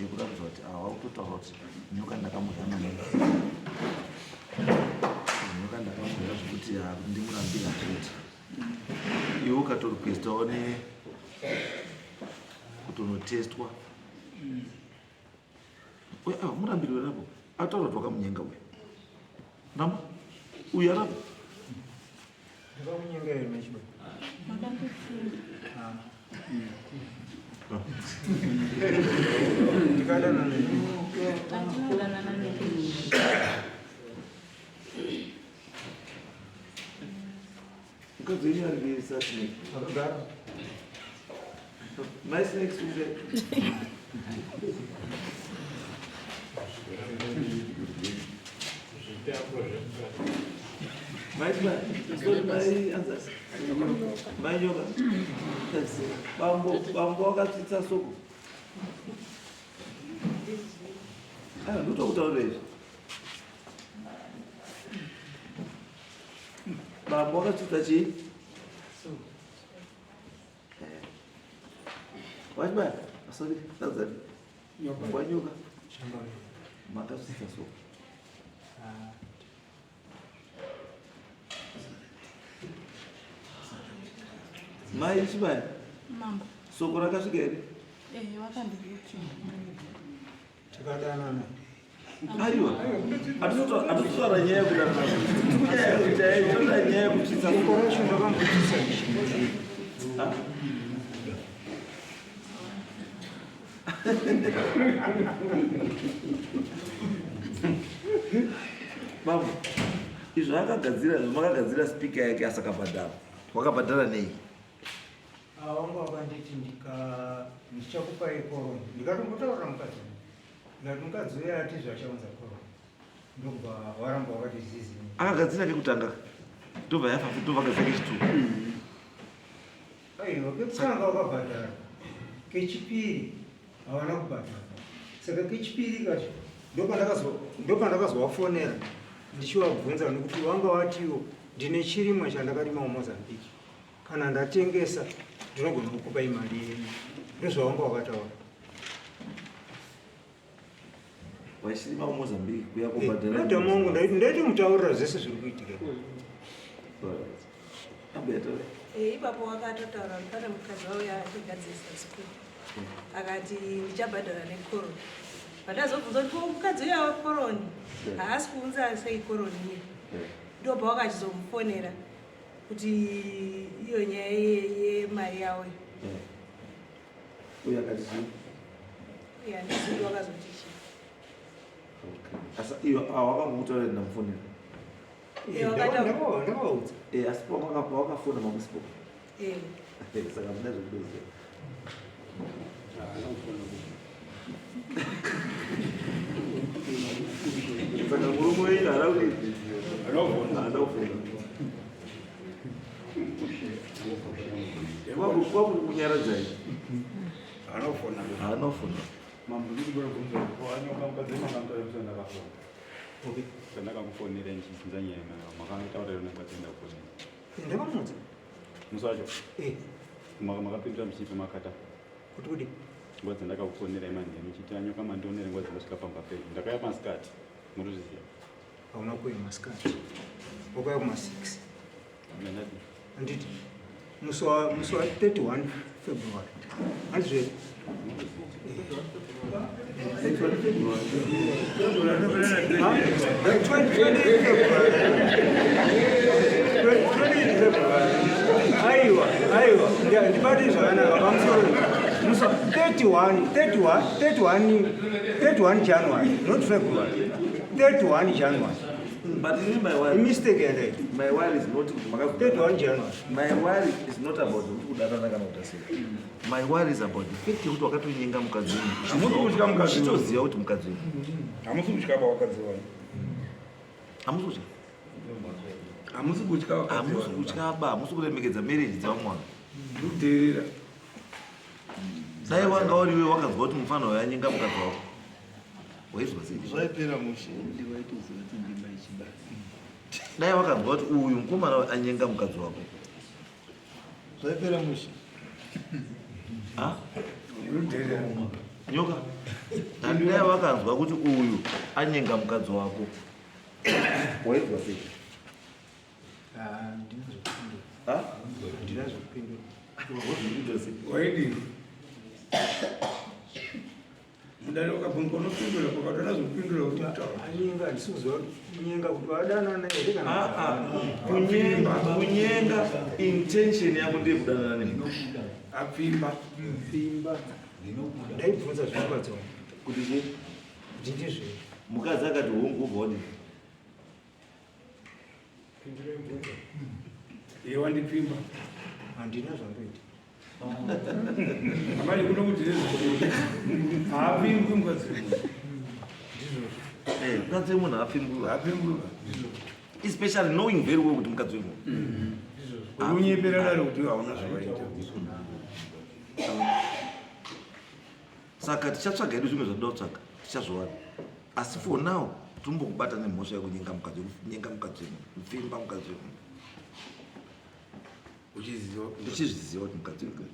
yekuratidza kuti vari kutotaura kuti nyoka ndakamudana nyoka ndakamudana zvekuti ndimurambira zvekuti iwe ukatorikwestawo kutonotestwa murambiri werapo ataura kuti wakamunyenga uyu nama uyu arapo ndakamunyenga ere mechiba ndikadana mukadzi wenyu ari snake akagara my snakes uze mainyoka bambo wakatsitsa soko ndotokutaura izvi bambo wakatsitsa chii wachibaya asori tadzani wanyoka makatsitsa soko mai chibaya Mambo. soko rakasvika here Wakandiruti. tikadanana aiwa hatitotaura nyaya yekudanana nyaya yekutsitsa koracho ndakambotisa mambo izvo makagadzira spika yake asakabhadhara wakabhadhara nei wangu wakanditi ndichakupai koroni ndikatombotaurira mukadzi ndati mukadzi uya ati zvachaunza koroni ndobva waramba wakati zizi akagadzira kekutanga ndobva yafafutobva kechituku aiwa kekutanga wakabhadhara kechipiri havana kubhadhara saka kechipiri kacho ndopandakazowafonera ndichivabvunza nekuti wanga watiwo ndine chirimwa chandakarima mumozambique kana ndatengesa ndinogona kukupai mari yenyu ndozvawanga wakataura wachirima mumozambique kuya kubhadhara madhamu wangu ndaiti mutaurira zvese zviri kuitika ipapo wakatotaura kuti pane mukadzi wauya achigadzirisa sikuru akati ndichabhadhara nekoroni patazobvunza kuti mukadzi uya wekoroni haasi kuunza sei koroni iye ndobva wakachizomufonera kuti iyo nyaya yemari yawo uye akati chii ndizii wakazoti chii asa iyo wakangokutaura kuti ndamufonera ndakaudza asi pawakafona mamusipo saka muna zvekudoziva saka murume wenyu kwakuti kunyaradzai haanofona ndakakufonera ndichibvunza nyaya makataura yona kwatenda kufonera ndakamudza musi wacho makapindura muchipi makata kuti kudi nguva dzandakakufonera imanje muchiti anyoka mandionere nguva dzinosvika pamba pei ndakaya masikati muruzviziva hauna kuya masikati wakaya kuma6 anditi musi wa 31 February andizve Aiwa, ndibati zvakanaka pamusoro 31 January, not February. 31 January. But you mean my worry? Mistake and my worry is not 31 January. My worry is not about kudanana kana utaseka. My worry is about the fact kuti wakatonyenga mukadzi wenu. Amuzokutya mukadzi wenu. Chitoziya kuti mukadzi wenu. Amuzokutya vakadzi wenu. Amuzokutya. Amuzokutya vakadzi wenu. Amuzokutya ba, amuzokuremekedza marriage dzavamwana. Ndikuteerera. Dai wanga uriwe wakazwa kuti mufana wayanyenga mukadzi wako. Waizwa sei? Zvaipera mushe ndiwaitoziva kuti ndima ichibata. Dai wakazwa kuti uyu mukomana anyenga mukadzi wako. Zvaipera mushe. Ah? Nyoka. Dai wakazwa kuti uyu anyenga mukadzi wako. Waizwa sei? Ndinazopindura. Waidi. Mudare wakabvunga unopindura kwakatona zopindura kuti anyenga ndisizoziva kunyenga kuti wadanana here kana kunyenga intention yako ndiye kudanana nemi apfimba ndaibvunza zvichibatswa kuti che ndindizve mukadzi akati hongu ubva pindura ibvunza iye wandipfimba handina zvandoita amai kuno kuti haapfimbi mukadzi mukadzi wemunhu haapfimbi especially knowing very well kuti mukadzi wemunhu unyepera dare kuti hauna zvavaita saka tichatsvaga hedu zvimwe zvatoda kutsvaga tichazvowana asi for now tombokubata nemhosva yekunyenga mukadzi wemunhu kupfimba mukadzi wemunhu uchizviziva kuti mukadzi wemunhu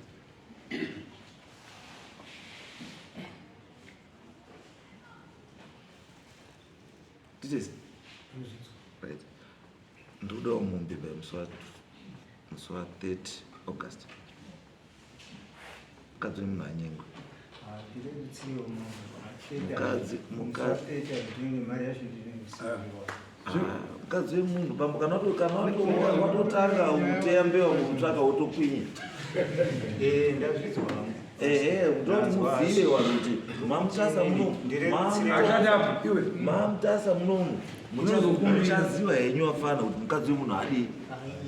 titesi right ndodawo mumbi by musi wa 30 August mukadzi wemunhu anyengwa mukadzi wemunhu pambo kana watotanga uteyambewa mukutsvaka wotokwinya ndomuzive vanhu kuti mamutasa munomu muchaziva henyu vafana kuti mukadzi wemunhu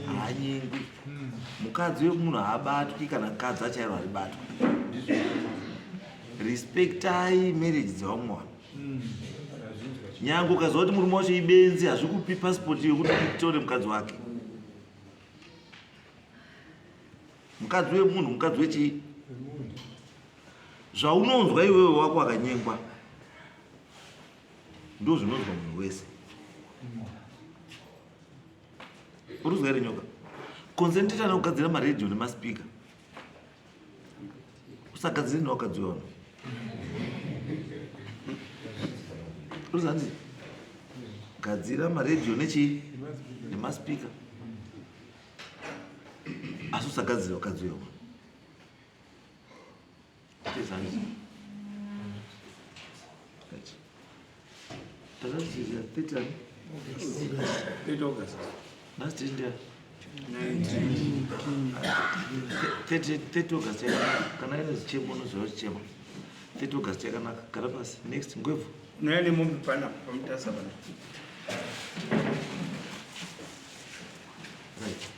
haanyengwi mukadzi wemunhu haabatwi kana mukadzi achairo haribatwi respectai marriage dzevamwe vanhu nyange ukaziva kuti murume wacho ibenzi hazvikupi pasipoti yekuti utore mukadzi wake mukadzi wemunhu mukadzi wechii zvaunonzwa iwewe wako akanyengwa ndo zvinonzwa munhu wese urikuzwa here nyoka concentrata nekugadzira maredhiyo nemaspika usagadzire newakadzi wevanhu urikuzanzi gadzira maredhiyo nechii nemaspika asi usagadzire wakadzi wevanhu tezanzi takazizira 30 August last year 30 August kana ine zichemo nozva zichemo 30 August yakanaka gara pasi next ngwevu naene mombe pana pamutasa pana right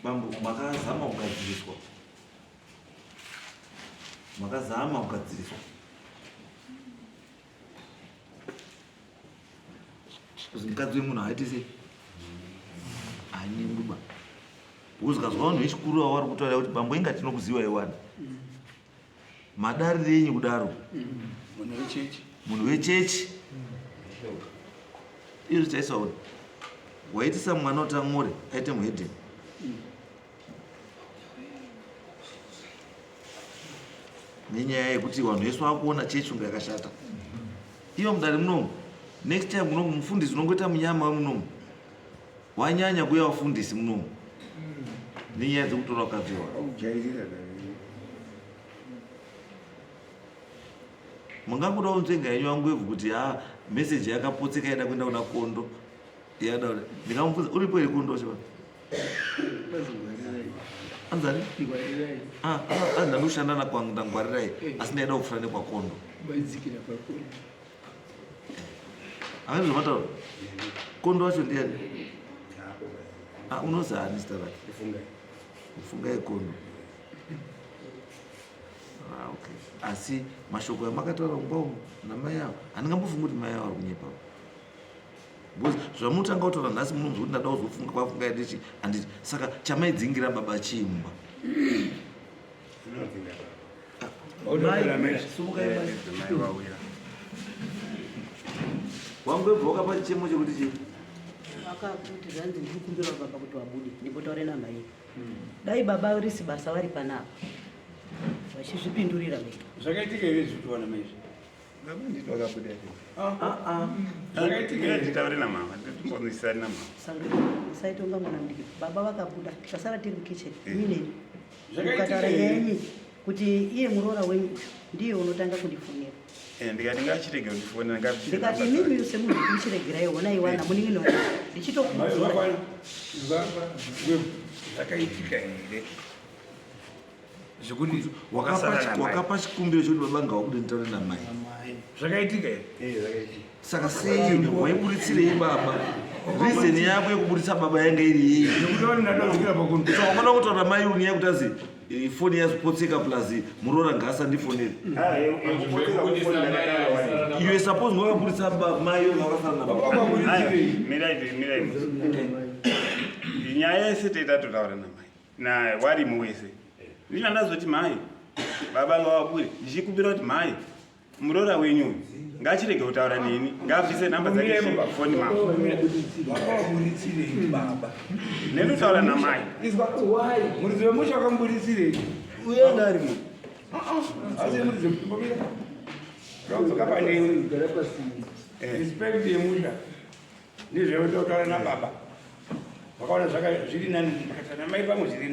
bambo makazama kugadziriswa kuzi mukadzi wemunhu haiti sei hanyengwiba ukuzikazwa vanhu vechikuru avo vari kutaura kuti bambo inga tinokuziva iwana madarire enyu kudaro munhu wechechi izvo taisaona waitisa mwana utamore aite muhedheni nenyaya yekuti vanhu vese vakuona chechi unga yakashata ivo mudare munomu next time munomu mufundisi unongoita munyama wemunomu wanyanya kuya wafundisi munomu nenyaya dzekutora wakadzi wako mungangoda unzenga yenyu wangwevhu kuti message yakapotseka yada kuenda kuna kondo yada ndikamubvunza uripo iri kondo chava anzani andanoshanda nakwandangwarirai asi ndaida kufura nekwakondo angazvomataura kondo wacho ndiani unozani zita rake ufungai kondo okay. Asi mashoko yamakataura nguva namai avo handingambofungi kuti mai avo ari kunyepa because zvamutanga kutaura nhasi munonzwa kuti ndada kuzofunga kwafunga yadichi handiti saka chamaidzingira baba chiimba wangwebva wakapa chichemo chekuti chii akakuti zvanzi ndiri kumbira baba kuti wabude ndimbotaure namai dai baba risi basa vari panapa vachizvipindurira vega zvakaitika here zvitoona maizvi nditaure namama ndimbonisani namama saitonga mwana mudiki baba vakabuda tikasara tiri mukicheni mineni ukataura nyanyi kuti iye muroora wenyu ndiye unotanga kundifonera ndikati ngachirege kundifonera ndikati imimi semunhu kumuchiregerai ona iwana muningino ndichitokuudzira zvakaitika here zvekuti wakapa chikumbiro chekuti baba ngawabude nditaure namai zvakaitika here saka sei waiburitsirei baba rizeni yako yekuburitsa baba yanga iri yei ukaona kutaura mai uni yakuti azi foni yazopotseka plus muroora ngaasandifonere iwe suppose ngawakaburitsa mai ngawakasara mirai nyaya yese teitatotaura namai warimo wese ndina ndazoti mai baba ngawabure ndichikumbira kuti mai muroora wenyu ngachirege kutaura neni ngabvise namba dzake foni mako nendotaura namai murizi wemusha wakamburitsirei uyanga ari mu asi murizi mumbobira ndobvuka pandei respect yemusha ndizvekutaura nababa vakaona zviri nani akata namai pamwe zviri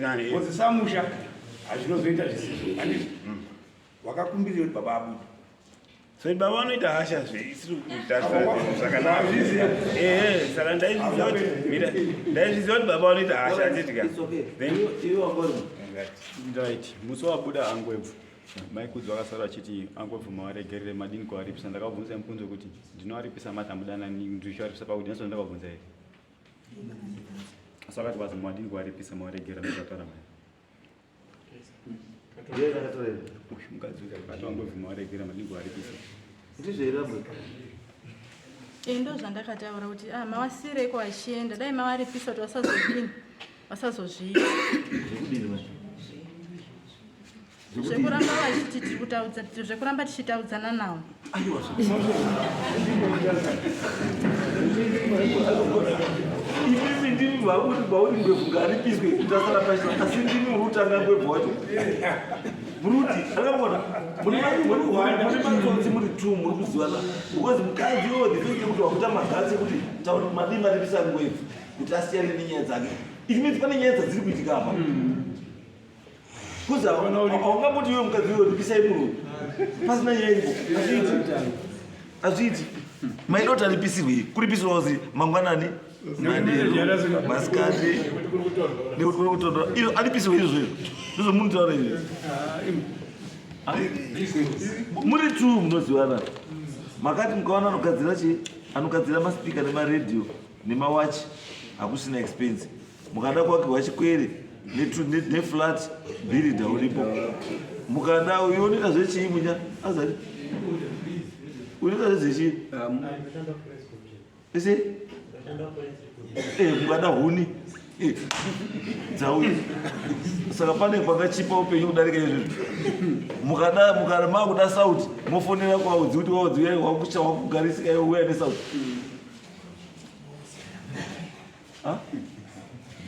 nani kozi samusha hazvinozoita zvisizvo anditi wakakumbirira kuti baba abude so baba vanoita hasha zveisiri kutasaka ndaizviziva kuti baba vanoita hasha achitika right musi wabuda angwebvu maikudzi vakasara achiti angwebvu mawaregerere madini kuvaripisa ndakabvunza mubvunzo kuti ndinovaripisa matambudana ndishivaripisa pakudi naso ndakabvunza here sakati vazi madini kuvaripisa mawaregera ndakataura mai mukadzi katangwebvu mawaregera madini kuvaripisa ndo zvandakataura kuti mawasireiko vachienda dai mavaripisa kuti vasazodini vasazozviita zvekuramba vachiti tiri kutaudza zvekuramba tichitaudzana navo imimi ndimi vakuti vauri ngwebvu ngaripiswe kutasara pachina asi ndimi urutanga ngwebvu wacho muruti akambona muri matsotsi muri tu muri kuzivana because mukadzi wodhifeke kuti wakuta magatsi kuti tauri madii maripisa ngwebvu kuti asiyane nenyaya dzake ichimiti pane nyaya dzadziri kuitika apa kuzi haungamboti iwe mukadzi wodipisai murume pasina nyaya iripo hazviiti maidoti aripisirwe kuripisirwa kuzi mangwanani manheru masikati nekuti kuri kutondora iro aripisirwa izvozvo ndizvo munotaura izvi muri tu munozivana makati mukaona anogadzira maspika nemaredhiyo nemawachi hakusina expense mukada kuakirwa chikwere neflat bhiridha uripo mukada uyo unoita zvechii munya azari unoita zvezechii ese mukada huni dzauya saka pane kwakachipa upenyu kudarika izvozvo mukada makuda sauti mofonera kwaudzi kuti waudzi wakugarisika uya nesauti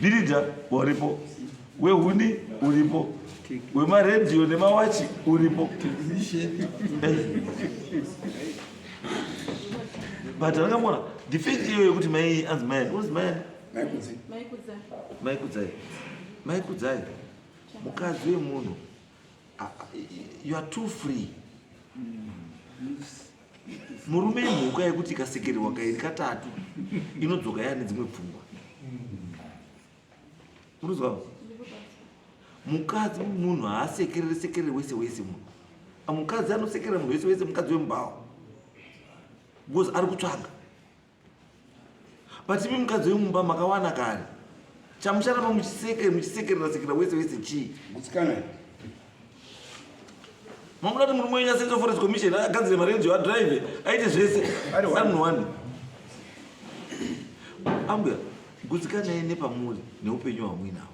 bhiridha waripo wehuni uripo wemaredhiyo nemawachi uripo but ndakambona defect iyo yekuti mai anzi mai unzi mai maikudzai mukadzi wemunhu you are too free murume imhuka yekuti ikasekererwa kairi katatu inodzoka yaane dzimwe pfungwa. Unozwa? Mukadzi munhu haasekerere wese munhu. Mukadzi anosekerera munhu wese mukadzi wemubhawa. Because ari kutsvaga. But imi mukadzi wemumba makawana kare. Chamusharamba muchisekerera wese chii? Mutsikana. Mamuda kuti murume wenyu aSenzo Forest Commission agadzire marenje adrive aite zvese ari munhu wani. Ambuya gudzikanai nepamuri neupenyu hwamuinawo.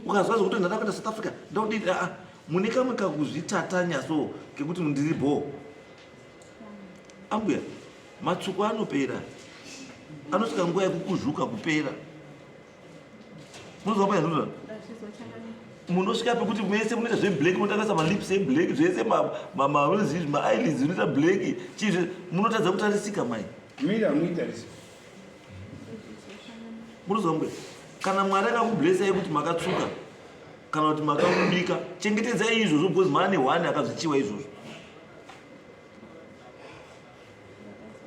Ukazwa zvokuti ndada kuenda South Africa ndakudii mune kamwe kakuzvitatanya so kekuti ndiripo. Ambuya matsuko anopera anosvika nguva yekukuzvuka kupera. Munozwa paya munosvika pekuti mese munoita zveblack munotakasa malips eblack zvese maeyelids unoita black chii munotadza kutarisika mai. Munozwa mbuya kana Mwari akakublesai kuti makatsuka kana kuti makamubika chengetedzai izvozvo because maane hwani akazvichiwa izvozvo.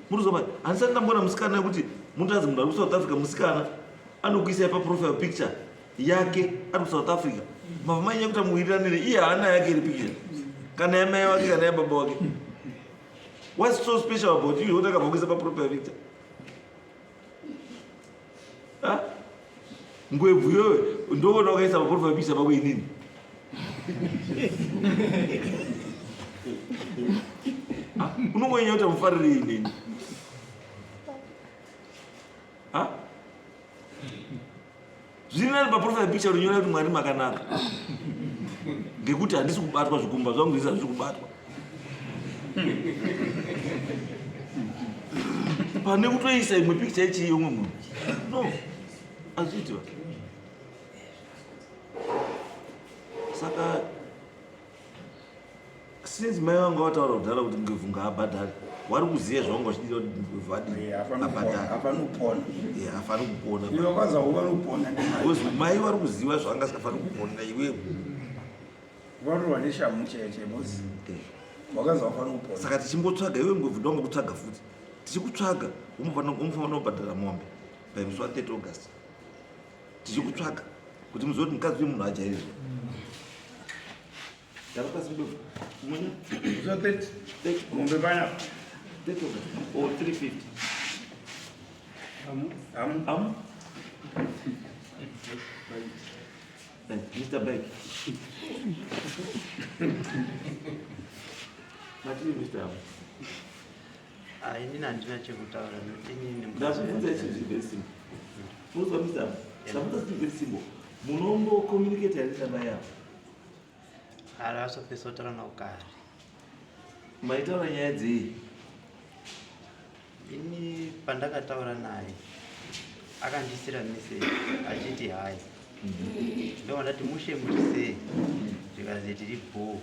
Munozwa mbuya handisati ndambona musikana yekuti muntazi munhu ari kuSouth Africa musikana anokuisai paprofile picture yake ari kuSouth Africa mavamanya kuti amuwirirane iye haana yake iri picture kana yamai wake kana yababa wake. What's so special about you yekuti akabva kuisa paprofile picture? Ngwebvu iyoyo ndoona wakaisa paprofile picture pako inini? Unongonyanya kuti amufarire inini? Zviri nani paprofile picture unyora kuti Mwari makanaka ngekuti handisi kubatwa zvikumba zvangu zvisa zviri kubatwa pane kutoisa imwe picture yechiyumwe munhu. No, azviitwa. Saka since mai vangu vataura kudhara kuti ngwevhu ngaabhadhare wari kuziva zvavanga vachiita kuti ngwevhu afani kupona. Because mai vari kuziva zvavanga asingafani kupona iwewe. Saka tichimbotsvaga iwe ngwevhu ndonga kutsvaga futi. Tichikutsvaga unofanira kubhadhara mombe pamusi wa30 August. Tichikutsvaga kuti muzoti mukadzi wemunhu ajairire. Mombe bana 30 or 350. Mr. Beck. Mr. Inini handina chekutaura ndakubvunza chinhu very simple. Unozwa Mr. Ndakubvunza chinhu very simple. Munombokomunicate here nemai yavo? Asopesa kutaura nawo kare. Maitaura nyaya dzei? Ini pandakataura naye akandisira message achiti hai ndovada kuti mushe muri sei zvikazi tiri bho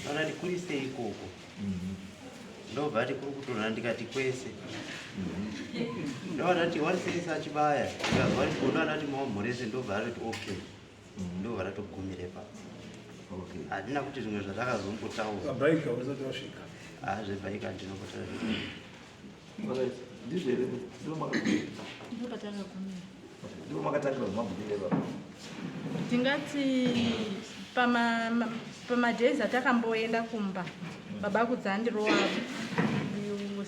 ndovada kuti kuri sei ikoko ndobva ati kuri kutonhora ndikati kwese ndovada kuti wari sei sachibaya ndikazva ati ndovada kuti maomhorese ndobva ari kuti okay ndobva ratogumire pa handina kuti zvimwe zvatakazombotaura zvebhaika ndinongotaura ndingati pamadhezi atakamboenda kumba baba kudzandirowa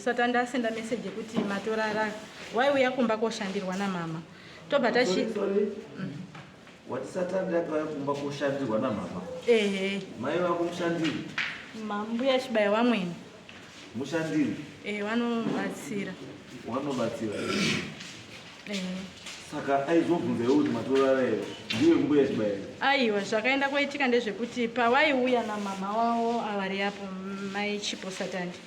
sata ndasenda meseji yekuti matorara waiuya kumba koshandirwa namama tobva Wati Saturday akauya kumba koshandirwa namama? Mai vako mushandiri? Mbuya Chibaya vamweni. Mushandiri? Vanobatsira. Vanobatsira. Saka aizobvunzaiwo kuti matorara ero ndiwe mbuya Chibaya? Aiwa, zvakaenda kwaitika ndezvekuti pawaiuya namama wavo avari apo mai Chipo Satandi.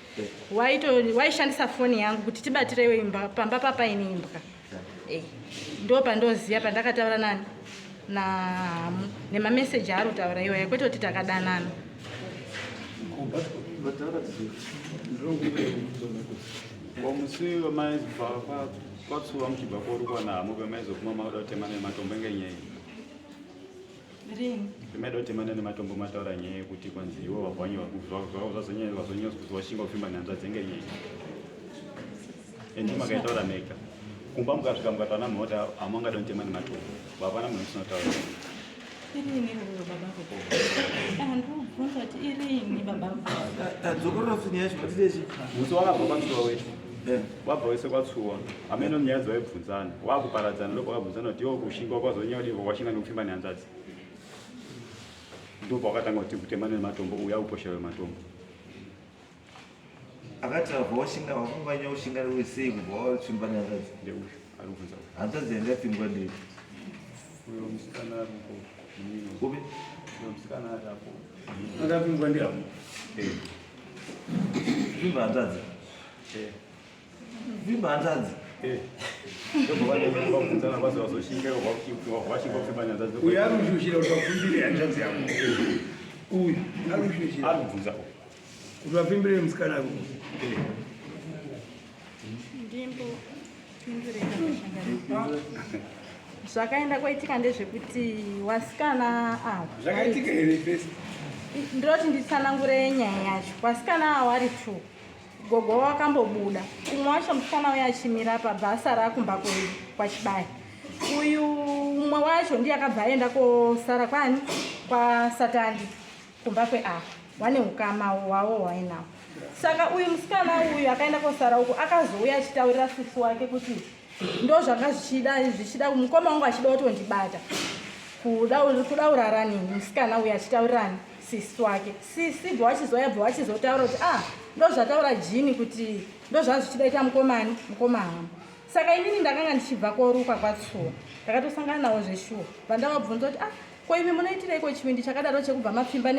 Waishandisa foni yangu kuti tibatirewo imba pamba papaine imbwa. Ndo pandoziya pandakataura nani nemameseji ari kutaura iwoya kwete kuti takadanana. Wamusi wamaizibva kwatsuva muchibva korukwa namo vemaizokuma mauda kutema nematombo ngenyaya. rini Imedo temana nematombo mataura nyaya yekuti kwanzi iwo wabvanyi wazonyanya kuzoshinga kufimba nyanza dzenge nyaya. Endi makaitaura mega. Kumba mukasvika mukataura mota amangada kutemana nematombo. Vapana munhu usinotaura. irini uyo babako andibvunza kuti irini babako adzokorora kuti nyaya chipatirechi musi wakabva kwatsuwa wetu wabva wese kwatsuwa amene nyaya dzawaibvunzana wakuparadzana ndoko wakabvunzana kuti iwo kushinga kwazonyanya kuti kwashinga nekufimba nyanzadzi ndobva wakatanga kuti kutemana nematombo uya uposhewe matombo akati abva washinga wakunganya ushinga wesei kubva wafimba nyanzadzi ndeuyu ari kubvunza hanzadzi yangafingwa ndei uyo musikana aripo upi uyo musikana aripo akapingwa ndiapo vimba hanzadzi vimba hanzadzi ndobvavabvunzana kwazi wazoshinga washinga kufimba nyanzadzi uyu ari kushushira kuti wafimbire hanzadzi yako uyu ari kushushira ari kubvunzapo kuti wafimbire musikana ako ndimbo zvakaenda kwaitika ndezvekuti wasikana ava zvakaitika here fesi ndinoti nditsanangure nyaya yacho wasikana ava vari 2 gogo wakambobuda umwe wacho musikana uya achimira pabhasa rakumba kwachibaya uyu umwe wacho ndiye akabva aenda kosara kwani kwasatandi kumba kweava wane ukama wavo wainawo saka uyu musikana uyu akaenda kosara uku akazouya achitaurira sisi wake kuti ndo zvanga zvichida mukoma wangu achida kutondibata kudaura rani musikana uyu achitaurirani sisi wake sisi bva wachizotaura kuti ndo zvataura jini kuti ndo zvazvichida ita mukoma hamu saka inini ndakanga ndichibva koruka kwatsuwa ndakatosangana nawo zveshuwa pandavabvunza kuti ko imi munoitireiko chivindi chakadaro chekubva mapfimba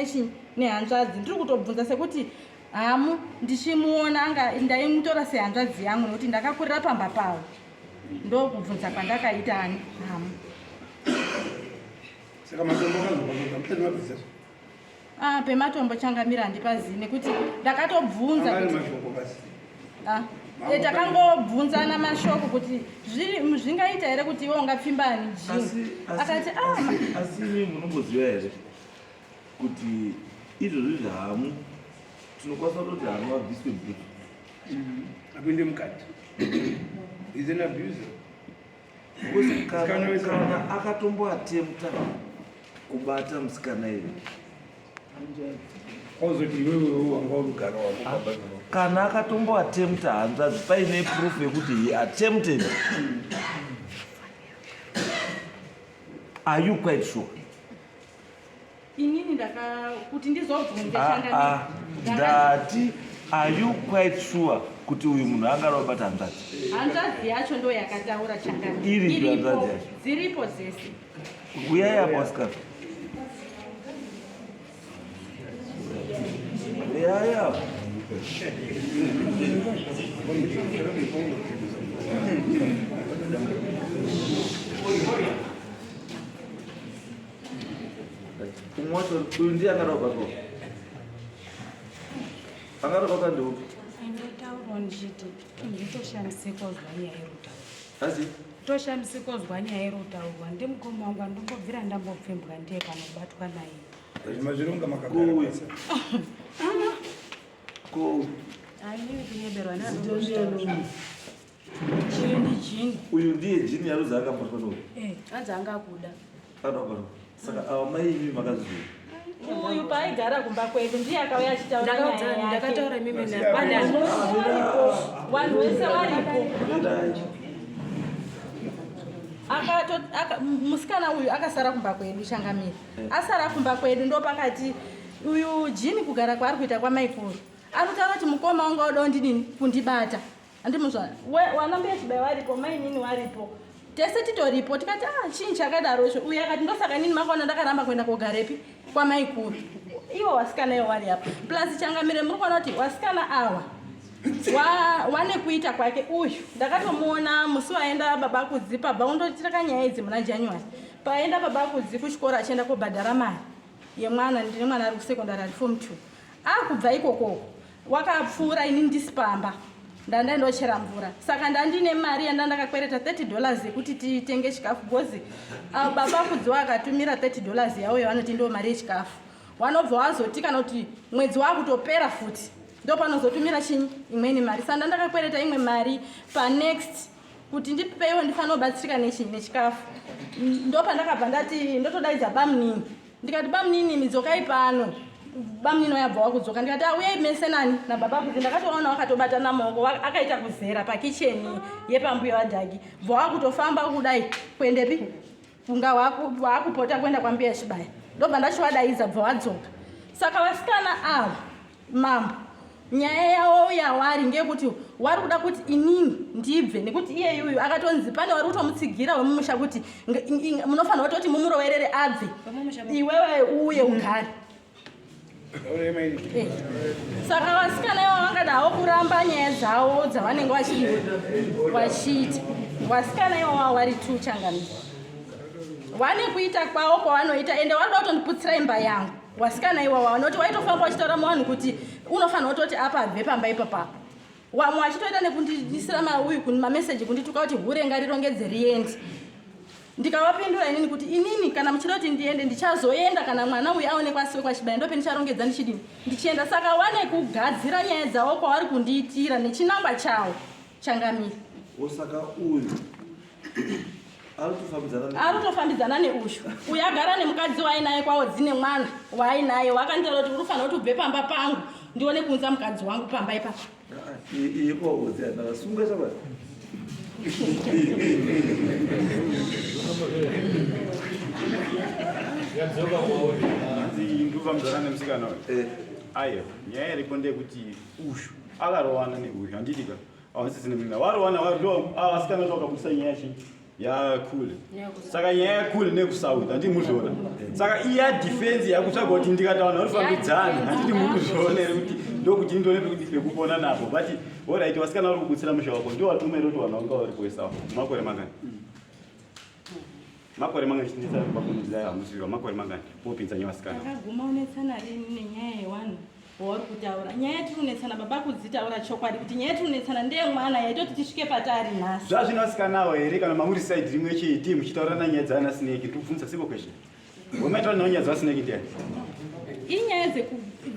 nehanzvadzi ndiri kutobvunza sekuti hamu ndichimuona anga ndaimutora sehanzvadzi yangu nokuti ndakakurira pamba pavo ndokubvunza kwandakaita ani hamu saka matombo kanzopamapemabvisa pematombo changamira handipazivi nekuti ndakatobvunza takangobvunzana mashoko kuti zvingaita here kuti iwe ungapfimba ni jini akati asi imi munomboziva here kuti izvozvi zvahamu tinokwanisa kutoti hamu abviswe bhutu apinde mukati is an abuser kana akatomboatemta kubata musikana iye ozoti iwewe wanga urugara wako kana akatomboatemta hanzvadzi paine proof yekuti he attempted are you quite sure inini kuti ndizobvunza ndati are you quite sure kuti uyu munhu angarobata hanzvadzi hanzvadzi yacho ndo yakataura changamira iri hanzvadzi yacho dziripo dzese uyai apa wasikana uyai apa umwe wacho uyu ndiye akarobatwa akarobatwa ndeupi ndotaurwa ndichiti nditoshambisikwa zwa nyaya yerutaurwa asi toshambisikwa zwa nyaya yerutaurwa ndi mukoma wangu andombobvira ndambopfembwa ndiye panobatwa naye mazvironga makagarawesa ainiwi kunyeberwa nadochiri ndi jini uyu ndiye jini yaruza akambatwa nouyu anzi angakuda anobatwa saka ava maimi makaziviwa uyu paaigara kumba kwedu ndiye akauya achitaura ndakataura mimi vanhu vese varipo musikana uyu akasara kumba kwedu changamira asara kumba kwedu ndo pakati uyu jini kugara kwaari kuita kwamaikuru anotaura kuti mukoma wanga wadawo ndidini kundibata andimuzva wanambuya chibai varipo mainini varipo tese titoripo tikati chii chakadarozvo uyu akati ndosaka inini makaona ndakaramba kuenda kogarepi kwamaikuru ivo wasikana ivo vari apa plus changamire muri kuona kuti wasikana awa wane kuita kwake uyu ndakatomuona musi waenda baba kudzi pabva undotiraka nyaya idzi muna january paenda baba kudzi kuchikoro achienda kobhadhara mari yemwana ndine mwana ari kusekondari ari form 2 akubva ikokoko wakapfuura ini ndisipamba ndandochera mvura. Saka ndandine mari yandakakwereta $30 yekuti titenge chikafu gozi. Baba kudziwa akatumira $30 yawo yavanoti ndo mari yechikafu. Wanobva wazoti kana kuti mwedzi wakutopera futi. Ndo panozotumira chinyi imweni mari. Saka ndakakwereta imwe mari pa next kuti ndipewo ndifano batsirika nechikafu. Ndo pandakabva ndati ndotodaidza bamnini. Ndikati bamnini midzokai pano. Bamnino yabva wakudzoka ndikati auya mese nani nababa kuti ndakatoona wakatobatana maoko akaita kuzera pakicheni yepambuya wadhagi bva wakutofamba kudai kuendepi kunga wakupota kuenda kwambuya chibaya ndobva ndachivadaidza bva wadzoka. Saka vasikana ava mambo nyaya yawo yawari ngekuti wari kuda kuti inini ndibve nekuti iye yuyu akatonzi pane wari kutomutsigira wemumusha kuti munofanira kutoti mumuroverere abve iwewe uye ugare. Saka vasikana ivo vangadawo kuramba nyaya dzavo dzavanenge vachiita. Vasikana ivo vari tu changamisa vane kuita kwavo kwavanoita ende varida kutondiputsira imba yangu. Vasikana ivo vanoti waitofamba vachitaura muvanhu kuti unofanira kutoti apa abve pamba ipapapo. Vamwe vachitoita nekundisira mauyu mameseji kundituka kuti hure ngarirongedze riende. Ndikavapindura inini kuti inini kana muchida kuti ndiende ndichazoenda kana mwana uyu aonekwa asiwe kwachibaya ndope ndicharongedza ndichidini ndichienda. Saka wane kugadzira nyaya dzavo kwavari kundiitira nechinangwa chavo changamira. Osaka uyu arikutofambidzana neuyu uyu agara nemukadzi waainaye kwavo dzine mwana waainaye wakanditaura kuti unofanira kuti ubve pamba pangu ndione kuunza mukadzi wangu pamba ipapa. Nduva mzana nemusikana ayo nyaya iripo ndeyekuti uyu akarowana neuyu handitika avasisine mina warowana vasikana vakabudisa nyaya chi yakule. Saka nyaya yakule nekusouth handiti muzviona. Saka iya defense yakutsvaga kuti ndikatawana varifambidzana handiti mukuzvionere kuti ndokuti ndone pekupona napo but alright vasikana vari kubutsira musha wako ndio watumere kuti vanhu vanga vari kuesawo makore mangani chindisa pakundidzaya hamusirwa makore mangani popinza nyevasikana akaguma unetsana rini nenyaya yewanhu wauri kutaura nyaya yatiri kunetsana baba kudzitaura chokwadi kuti nyaya yatiri kunetsana ndeyemwana yaitoti tisvike patari nhasi zvazvino vasikanawo here kana mamuri side rimwe chete muchitaurana nyaya dzana snake ndikubvunza simple question wemaitaura nawo nyaya dzavasnake ndiani inyaya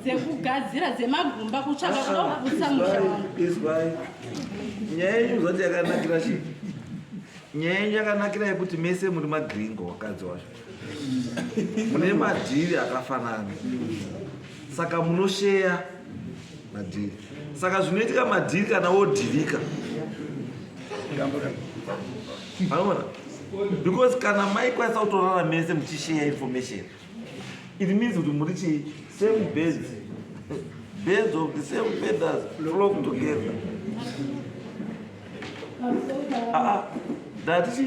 dzekugadzira dzemagumba kutsvaga kuda kubudisa musha wangu. Nyaya yenyu zoti yakanakira chii? Nyaya yenyu yakanakira yekuti mese muri magringo wakadzi wacho mune madhiri akafanana saka munosheya madhiri. Saka zvinoitika madhiri kana wodhirika anoona because kana maikwanisa kutorara mese muchisheya information it means kuti muri chii same birds of the same feathers flock together. That is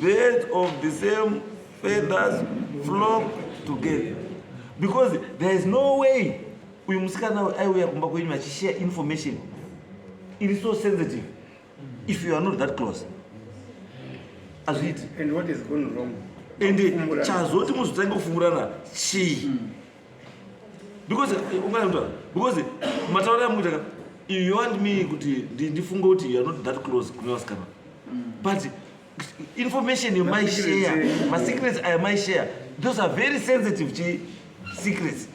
birds of the same feathers flock together because there is no way uyu musikana aiuya kumba kwenyu achishare information it is so sensitive if you are not that close azviti. And what is going wrong? Ende chazoti muzotanga kufungurana chii because mataura yamuita you want me kuti ndifunge kuti you are not that close kune vasikana but information you might share my secrets I might share those are very sensitive secrets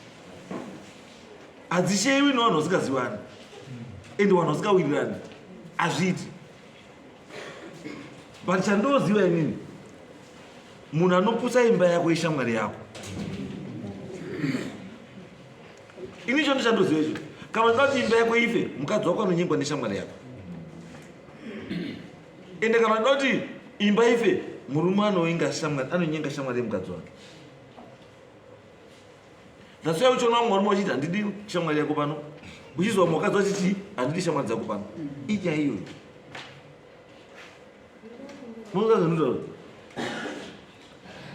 hadzisheyiwi nevanhu vasingaziwani ende vanhu vasingawirirani azviti but chandoziva inini munhu anopusa imba yako ishamwari yako ini cho ndichandoziva icho kana ndati imba yako ife mukadzi wako anonyengwa neshamwari yako ende kana ndati imba ife murume anonyenga shamwari yemukadzi wake that's why uchiona vamwe varume vachiti handidi shamwari yako pano uchizwa mukadzi wachiti handidi shamwari dzako pano inyaya iyoyo munozazvinotaura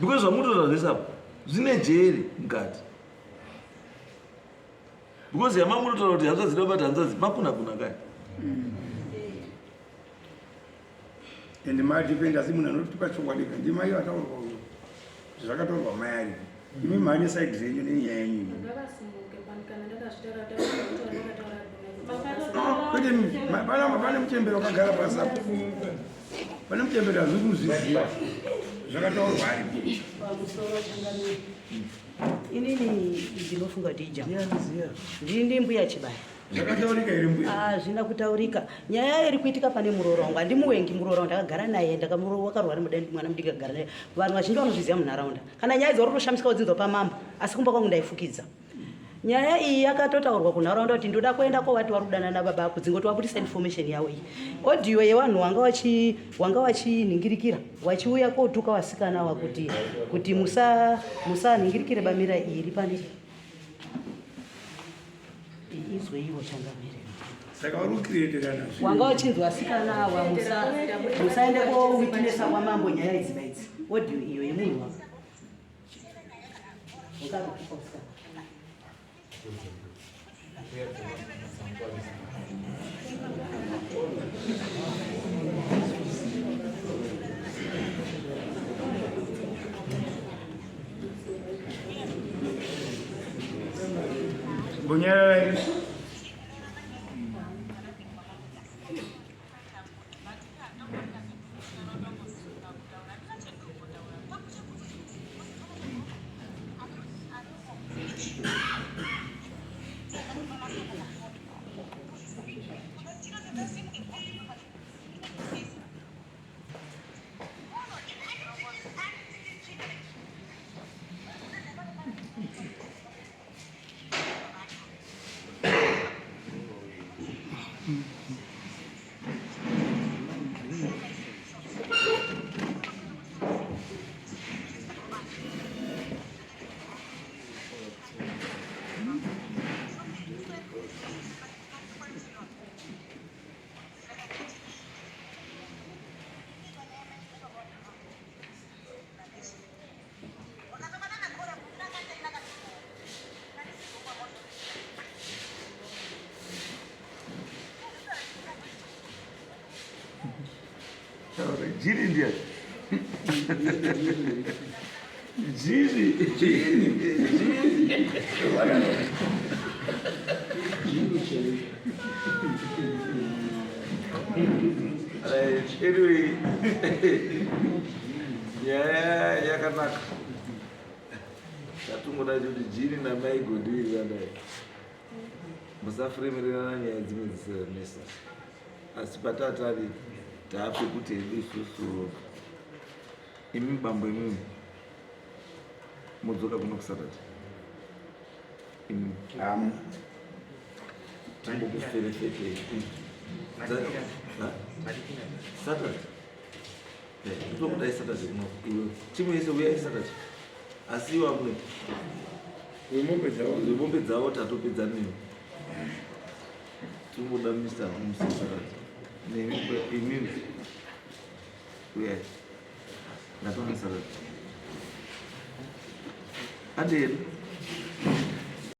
because zvamutotaura zvese apo zvine jeri mukati because yamamunotaura kuti hanzvadzi dabata hanzvadzi makunakuna kai ende madepend asi munhu anotipa chokwadi ndimai vataurwa uyo zvakatorwa mai ari imi mhanye saidi dzenyu nenyaya yenyu Pane muchembero wakagara pasi apo. Pane muchembero hazviri kuzviziva. Zvakataurwa aripo. Inini ndinofunga kuti ijama. Ndiri mbuya Chibaya. Zvakataurika iri mbuya. Hazvina kutaurika. Nyaya iri kuitika pane muroora wangu. Handimuwengi muroora wangu, ndakagara naye, wakarwara mudende mwana mudiki akagara naye. Vanhu vazhinji vanozviziva munharaunda. Kana nyaya idzi kushamisa kudzinzwa pamambo, asi kumba kwangu ndaifukidza. Nyaya iyi yakatotaurwa kunharaunda kuti ndoda kuenda kwawati warudana nababa ako dzingoti wabudisa information yawo iyi. Audio yevanhu wanga wachinhingirikira wachiuya kotuka vasikana ava kuti musanhingirikire bamira iri pane izwe ivo changamire. Saka uri kukireterana wanga wachinzwa vasikana ava musaende kowitnesa kwamambo nyaya idzi naidzi. Audio iyo yemunhu wanga Bunyara Jiri ndiye. Anyway, yakanaka. Tatungoda kuti jiri namai godiri vandai. Musafremerana nyaya dzimwe dzisinesa. Asi patatari taape kuti isusu imi bambo imimi mudzoka kuno kusatati imi timbokuferefete satati tokudai satati kuno iwe timu yese uyai satati asi vamwe vemombe dzavo tatopedza newe tingoda mr musatati imini uyai ndatonga satati adeni